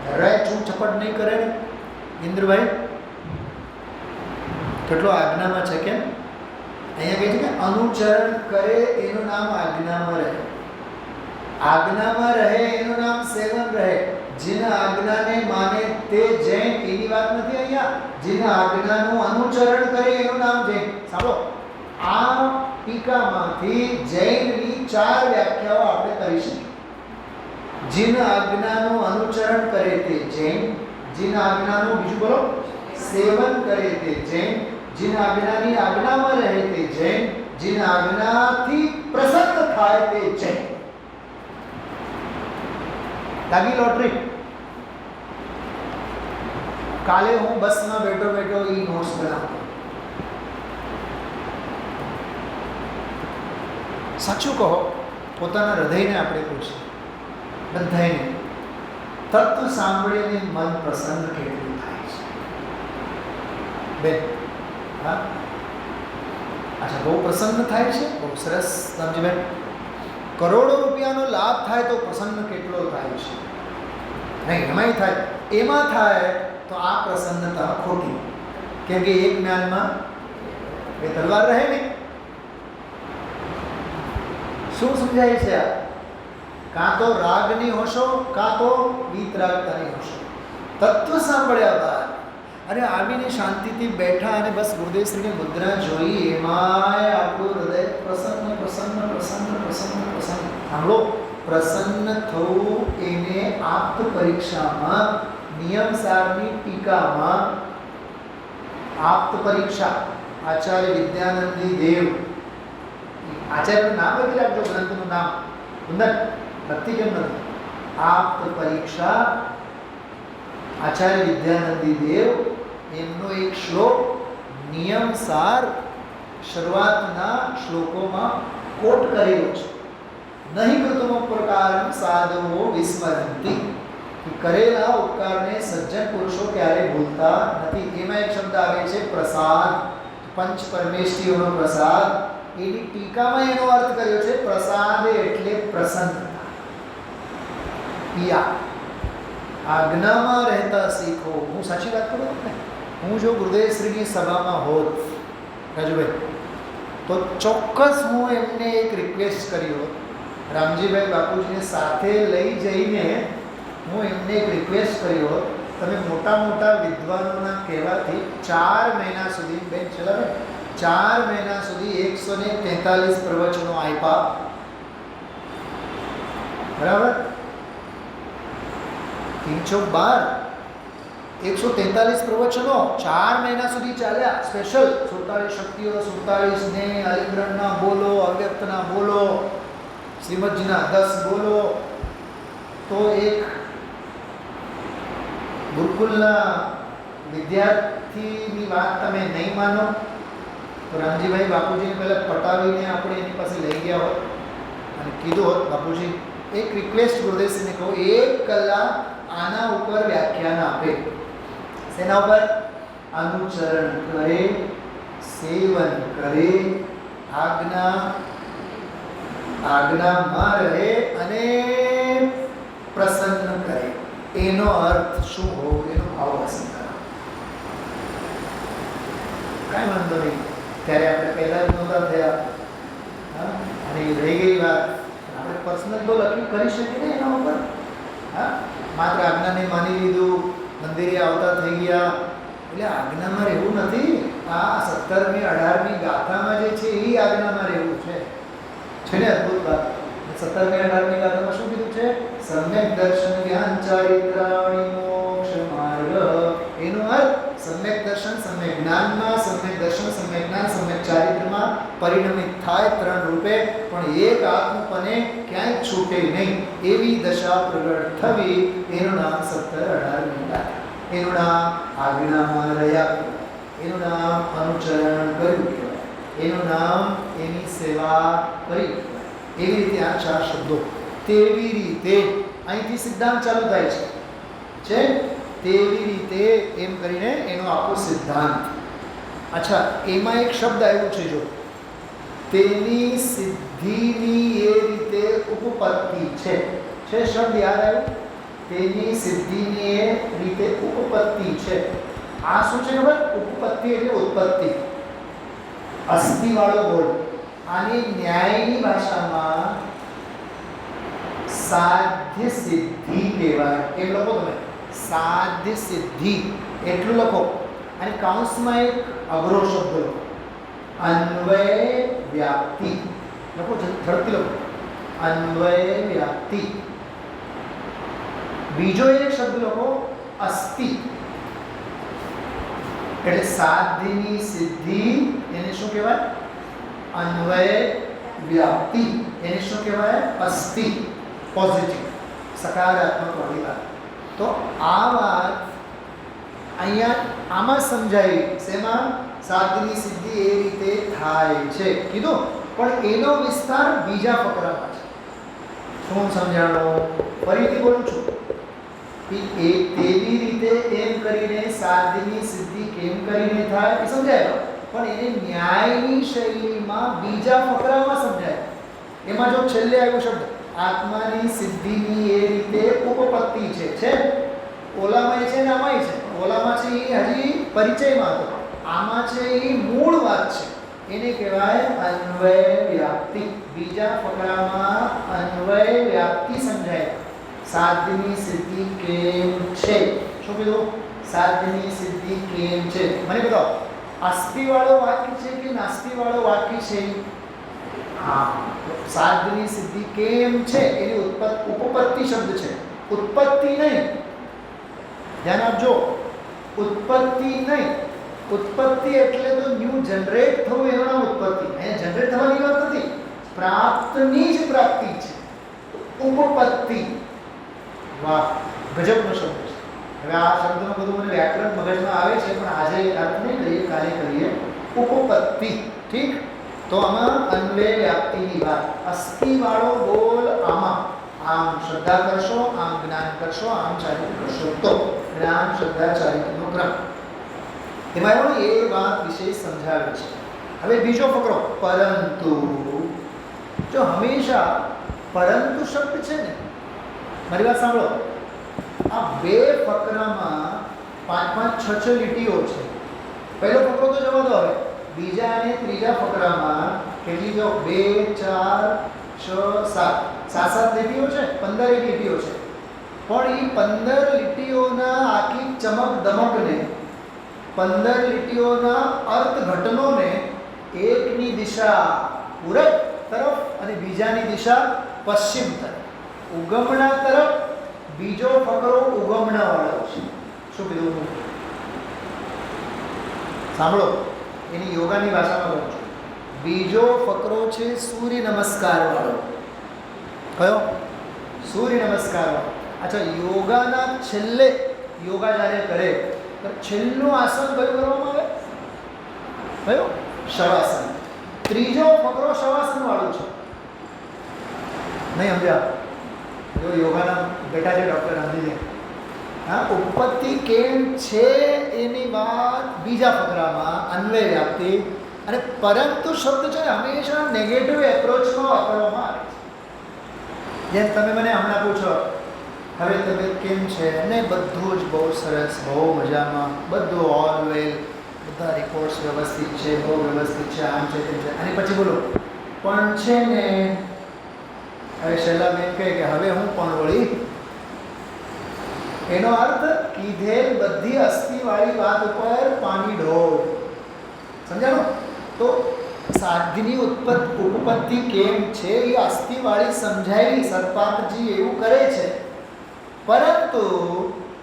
જરાય છૂટ છપટ નહીં કરે ને ઇન્દ્રભાઈ. કેટલો આજ્ઞામાં છે. કેમ? અહીંયા કહે છે કે અનુચરણ કરે એનું નામ આજ્ઞામાં રહે, આજ્ઞામાં રહે એનું નામ સેવન રહે. જેના આજ્ઞાને માને તે જૈન, એની વાત નથી અહીંયા. જેના આજ્ઞાનું અનુચરણ કરે એનું નામ જૈન. સાંભળો, આ ટીકામાંથી જૈનની 4 વ્યાખ્યાઓ આપણે કરી શકીએ. જેના આજ્ઞાનું અનુચરણ કરે તે જૈન, જેના આજ્ઞાનું બીજું બોલો સેવન કરે તે જૈન, જેના આજ્ઞાની આજ્ઞામાં રહે તે જૈન, જેના આજ્ઞાથી પ્રસન્ન થાય તે જૈન. લાગી લોટરી. કાલે હું બસમાં બેઠો બેઠો ઈ નોટ્સ બનાવતો. સાચું કહો, પોતાના હૃદયને આપણે પૂછીએ, બધાને તત્વ સાંભળીને મન પ્રસન્ન કેટલું થાય છે બેન? હા, અચ્છા, બહુ પ્રસન્ન થાય છે. બહુ સરસ સમજીબેન. કરોડો રૂપિયાનો લાભ થાય તો પ્રસન્ન કેટલો થાય છે? નહીં, એમાંય થાય. એમાં થાય તો આ પ્રસન્નતા ખોટી, કેમ કે એક જ્ઞાનમાં 2 તલવાર રહે નહીં. શું સમજાય છે આ? કાં તો રાગની હોશો, કાં તો વીતરાગતાની હોશો. તત્વ સાંભળ્યા બાદ અને આવીને શાંતિથી બેઠા અને બસ ગુરુદેવશ્રીની મુદ્રા જોઈ, એમાંય આપણું હૃદય પ્રસન્ન પ્રસન્ન પ્રસન્ન પ્રસન્ન પ્રસન્ન. સાંભળો, પ્રસન્ન થવું એને આપ્ત પરીક્ષામાં, નિયમસારની ટીકામાં, આપ્ત પરીક્ષા આચાર્ય વિદ્યાનંદી દેવ, આચાર્યનું નામ લખી રાખજો, ગ્રંથનું નામ અંદર લખતી કેમ નથી? આપ્ત પરીક્ષા આચાર્ય વિદ્યાનંદી દેવ, એમનો એક શ્લોક નિયમસાર શરૂઆતના શ્લોકોમાં કોટ કરેલો છે. નહીં કૃતમ પ્રકારમ સાધવો વિસ્મરંતી, કે કરેલા ઉપકારને સજ્જન પુરુષો ક્યારે ભૂલતા નથી. એમાં એક શબ્દ આવે છે પ્રસાદ, પંચ પરમેષ્ઠીઓનો પ્રસાદ. એની ટીકામાં એનો અર્થ કર્યો છે પ્રસાદ એટલે પ્રસન્નતા. પિયા આજ્ઞામાં રહેતા શીખો. હું સાચી વાત કરું ને, હું જો ગુરુદેવશ્રીની સભામાં હોત રાજુભાઈ, તો ચોક્કસ હું એમને એક રિક્વેસ્ટ કરી હોત. રામજીભાઈ બાપુજીને સાથે લઈ જઈને હું એમને એક રિક્વેસ્ટ કરી હોત, તમે મોટા મોટા વિદ્વાનોના કહેવાથી 4 મહિના સુધી, બેન છેલ્લા 4 મહિના સુધી 143 પ્રવચનો આપ્યા. બરાબર? 312 143 પ્રવચનો 4 મહિના સુધી ચાલ્યા. સ્પેશિયલ 47 શક્તિઓ, 47 સ્નેહ, અલિંગનના બોલો, અવ્યક્તના બોલો, શ્રીમદજીના 10 બોલો. તો એક ગુરુકુલના વિદ્યાર્થીની વાત તમે નહીં માનો તો રામજીભાઈ બાપુજીને પહેલાં પટાવીને આપણે એની પાસે લઈ ગયા હોત અને કીધું હોત, બાપુજી એક રિક્વેસ્ટ ગુરુદેવશ્રીને કહું, 1 કલાક આના ઉપર વ્યાખ્યાન આપે. શેના ઉપર? અનુચરણ કરે, સેવન કરે, આજ્ઞામાં રહે અને પ્રસન્ન કરે. એનો અર્થ શું હોવો, એનો ભાવ પસંદ કરો. કાંઈ વાંધો નહીં, ત્યારે આપણે પહેલા જ નહોતા થયા અને રહી ગઈ વાત. આપણે પર્સનલ તો લખી કરી શકીએ ને એના ઉપર. માત્ર આજ્ઞાને માની લીધું, મંદિરે આવતા થઈ ગયા એટલે આજ્ઞામાં રહેવું નથી. આ 17મી 18મી ગાથામાં જે છે એ આજ્ઞામાં રહેવું છે ને. અદ્ભુત વાત. 17મી 18મી ગાથામાં શું કીધું છે? સમ્યક દર્શન જ્ઞાન ચારિત્રાણી મોક્ષ માર્ગ. એનો અર્થ સમ્યક દર્શન સમ્યક જ્ઞાનમાં, સમ્યક દર્શન સમ્યક જ્ઞાન સમ્યક ચારિત્રમાં પરિણમિત થાય 3 રૂપે, પણ એક આત્મપને ક્યાંય છૂટે નહીં એવી દશા પ્રગટ થવી. એનું નામ 17-18મી ગાથા. એનું નામ આજ્ઞામાં રહ્યા, એનું નામ અનુચરણ કર્યું કહેવાય, એનું નામ એની સેવા કરી કહેવાય. એવી રીતે આ 4 શબ્દો. તેવી રીતે અહીંથી સિદ્ધાંત ચાલુ થાય છે. તેવી રીતે એમ કરીને એનો આખો સિદ્ધાંત. અચ્છા, એમાં એક શબ્દ આવ્યો છે, જો તેની સિદ્ધિની એ રીતે ઉપપત્તિ છે. શબ્દ યાદ આવ્યો? તેની સિદ્ધિની એ રીતે ઉપપત્તિ છે. આ શું છે ખબર? ઉપપત્તિ એટલે ઉત્પત્તિ, અસ્થિ વાળો બોલ. આની ન્યાયની ભાષામાં સાધ્ય સિદ્ધિ કહેવાય. કેમ લખો તમે? સાધ્ય સિદ્ધિ એટલું લખો. અને કાઉન્સમાં એક અઘરો શબ્દ લખો, અન્વય વ્યાપ્તિ. લખો, ઝડપથી લખો, અન્વય વ્યાપ્તિ. બીજો એક શબ્દ લખો, અસ્થિ. એટલે સાધ્યની સિદ્ધિ એને શું કહેવાય? અન્વય વ્યાપ્તિ. એને શું કહેવાય? અસ્થિ. પોઝિટિવ, સકારાત્મક વાળી વાત. તો આ વાત અહીંયા આમાં સમજાવી. શેમાં? સાધ્યની સિદ્ધિ એ રીતે થાય છે કીધું, પણ એનો વિસ્તાર બીજા ફકરામાં છે. શું સમજાણો? ફરીથી બોલું છું. તેવી રીતે એમ કરીને સાધ્યની સિદ્ધિ કેમ કરીને થાય એ સમજાય, પણ એને ન્યાયની શૈલીમાં બીજા ફકરામાં સમજાય. એમાં જો છેલ્લે આવ્યો શબ્દ આત્માની સિદ્ધિની એ રીતે ઉપપત્તિ છે. ઓલામાં છે ને આમાંય છે. ઓલામાં છે એ હજી પરિચયમાં હતો, આમાં છે એ મૂળ વાત છે. એને કહેવાય અન્વય વ્યાપ્તિ. બીજા ફકરામાં અન્વય વ્યાપ્તિ સમજાય. સાધ્યની સિદ્ધિ કેમ છે? શું કીધું? સાધ્યની સિદ્ધિ કેમ છે મને બતાવો. અસ્થિ વાળો વાક્ય છે કે નાસ્તિ વાળો વાક્ય છે? હા, સાધ્યની સિદ્ધિ કેમ છે એની ઉપપત્તિ શબ્દ છે, ઉત્પત્તિ નહીં. ધ્યાન આપજો, ઉત્પત્તિ નહીં. ઉત્પત્તિ એટલે તો ન્યૂ જનરેટ થવું, એનું નામ ઉત્પત્તિ. અહીંયા જનરેટ થવાની વાત નથી, પ્રાપ્તની જ પ્રાપ્તિ છે ઉપપત્તિ. વાહ, ગજબનો શબ્દ છે. હવે આ શબ્દનું બધું મને વ્યાકરણ મગજમાં આવે છે, પણ આજે અર્થ નહીં કરીએ, કાલે કરીએ. ઉપપત્તિ, ઠીક? તો આમાં અન્વય વ્યાપ્તિની વાત. અસ્થિ વાળો બોલ આમાં. આમ શ્રદ્ધા કરશો, આમ જ્ઞાન કરશો, આમ ચારિત્ર કરશો, તો જ્ઞાન શ્રદ્ધા ચારિત્રનો ક્રમ. એમાં એવું એ વાત વિશે સમજાવે છે. હવે બીજો ફકરો, પરંતુ. જો હંમેશા પરંતુ શબ્દ છે ને, મારી વાત સાંભળો, આ 2 ફકરામાં 5-5, 6-6 લીટીઓ છે. પહેલો ફકરો તો જવા દો. હવે બીજા અને ત્રીજા ફકરામાં કેટલી? જો 2, 4, 6, 7 લીટીઓ છે. 15 લીટીઓ છે. પણ એ 15 લીટીઓના આખી ચમક દમકને, 15 લીટીઓના અર્થઘટનોને એકની દિશા પૂરબ તરફ અને બીજાની દિશા પશ્ચિમ તરફ, ઉગમણા તરફ બીજો ફકરો ઉગમણા વાળો છે. શું કીધું? સાંભળો, એની યોગાની ભાષામાં કહું છું. બીજો ફકરો છે સૂર્ય નમસ્કાર વાળો. કયો? સૂર્ય નમસ્કાર વાળો. અચ્છા, યોગાના છેલ્લે યોગા જ્યારે કરે તો છેલ્લું આસન કયું કરવામાં આવે? કયું? શવાસન. ત્રીજો ફકરો શવાસન વાળું છે. નહીં સમજ્યા? જો યોગાના બેટા છે ડૉક્ટર સમજી જાય. હા, ઉત્પત્તિ કેમ છે એની વાત બીજા ફકરામાં અન્વય વ્યાપ્તિ. અને પરંતુ શબ્દ છે હંમેશા નેગેટિવ એપ્રોચમાં વાપરવામાં આવે છે. જેમ તમે મને હમણાં પૂછો, હવે તબિયત કેમ છે? ને બધું જ બહુ સરસ, બહુ મજામાં, બધું ઓલ વેલ, બધા રિપોર્ટ્સ વ્યવસ્થિત છે, બહુ વ્યવસ્થિત છે, આમ છે તેમ છે. અને પછી બોલો પણ છે ને, હવે શૈલાબેન કહે કે હવે હું પણ વળી, એનો અર્થ કીધેલ બધી અસ્થિવાળી વાત ઉપર પાણી ઢોળ. સમજાણો? તો સાધ્યની ઉપપત્તિ કેમ છે એ અસ્થિવાળી સમજાયેલી સર્પાતજી એવું કરે છે. પરંતુ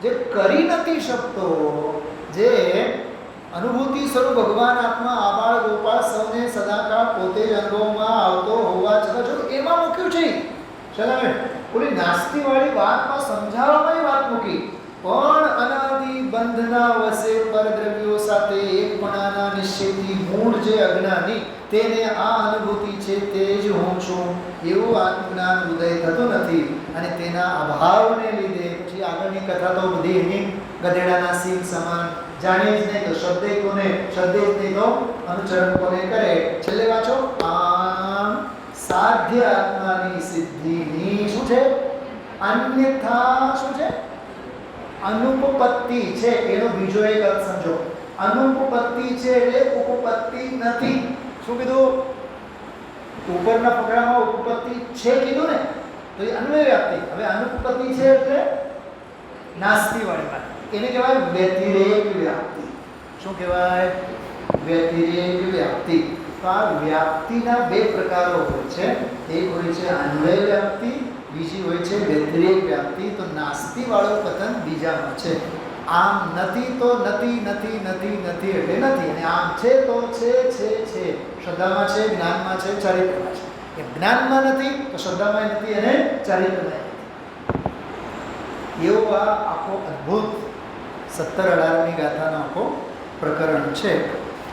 જે કરી નથી શકતો, જે અનુભૂતિ સ્વરૂપ ભગવાન આત્મા આબાળ ગોપાળ સૌને સદાકાળ પોતે જ અનુભવમાં આવતો હોવા છતાં જો એમાં મૂક્યું છે. ચલાવે ઓલી નાસ્તીવાળી વાતમાં સમજાવવામાં વાત મૂકી, પણ અનાદિ બંધના વસે પરદ્રવ્યો સાથે એકપણાના નિશ્ચયથી મૂળ જે અજ્ઞાની તેને આ અનુભૂતિ છે તે જ હું છું એવું આત્મજ્ઞાન ઉદય થતું નથી. અને તેના અભાવને લીધે પછી આગળની કથા તો બધી એની ગધેડાના સિંહ સમાન. જાણે જ નહીં તો શબ્દે કોને, શબ્દે જ નહીં તો અનુચરણ કોને કરે. છેલ્લે વાંચો, આમ સાધ્ય આત્માની સિદ્ધિની શું છે? અન્યથા શું છે? અનુપપત્તિ છે. એનો બીજો એક અર્થ સમજો. અનુપપત્તિ છે એટલે ઉપપત્તિ નથી. શું કીધું? ઉપરના ફકરામાં ઉપપત્તિ છે કીધું ને, તો એ અન્વય વ્યાપ્તિ. હવે અનુપપત્તિ છે એટલે નાસ્તીવાળી વાત. એને કહેવાય વ્યતિરેક વ્યાપ્તિ. શું કહેવાય? વ્યતિરેક વ્યાપ્તિ. તો આ વ્યાપ્તિના બે પ્રકારો હોય છે. એક હોય છે અન્વય વ્યાપ્તિ, બીજી હોય છે વ્યતિરેક વ્યાપ્તિ. તો નાસ્તીવાળો પતન બીજામાં છે. આમ નથી તો નથી, નથી નથી નથી એટલે નથી, અને આમ છે તો છે છે છે. શ્રદ્ધામાં છે, જ્ઞાનમાં છે, ચારિત્રમાં છે. એ જ્ઞાનમાં નથી તો શ્રદ્ધામાં નથી અને ચારિત્રમાં નથી. એવું આ આખો અદ્ભુત 17-18મી ગાથાનો આખો પ્રકરણ છે.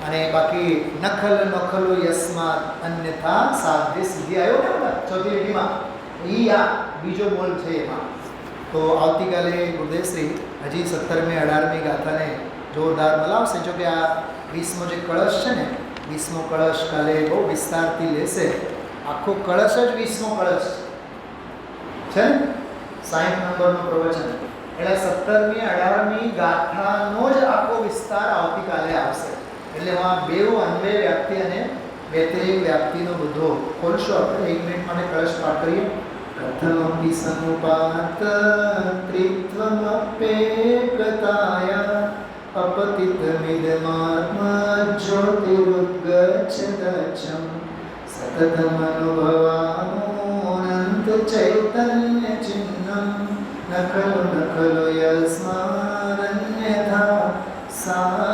અને બાકી નખલ નખલો યસ્માત અન્યથા સાધ્ય સિદ્ધિ આવ્યો ને ચોથી લીટીમાં, એ આ બીજો બોલ છે એમાં. તો આવતીકાલે ગુરુદેવશ્રી હજી 17મી 18મી ગાથાને જોરદાર બોલાવશે. જો કે આ 20મો જે કળશ છે ને, 20મો કળશ કાલે બહુ વિસ્તારથી લેશે. આખો કળશ જ 20મો કળશ છે ને, 60 નંબરનું પ્રવચન. એટલે 17મી 18મી ગાથાનો જ આખો વિસ્તાર આવતીકાલે આવશે. એટલે એમાં બેઉ અન્વય વ્યાપ્તિ અને વ્યતિરેક વ્યાપ્તિનો બધો ખોલશો આપણે. 1 મિનિટ માટે કળશ પાઠ કરીએ. કથમપि સનુપાત ત્રિત્વમપ્યેકતાયા અપતિતમિદમાત્મા જ્યોતિરુદ્ગચ્છદચ્છં સતતમનુભવામોનંત ચૈતન્ય ચિહ્નં ન ખલુ યસ્માદન્યથા સા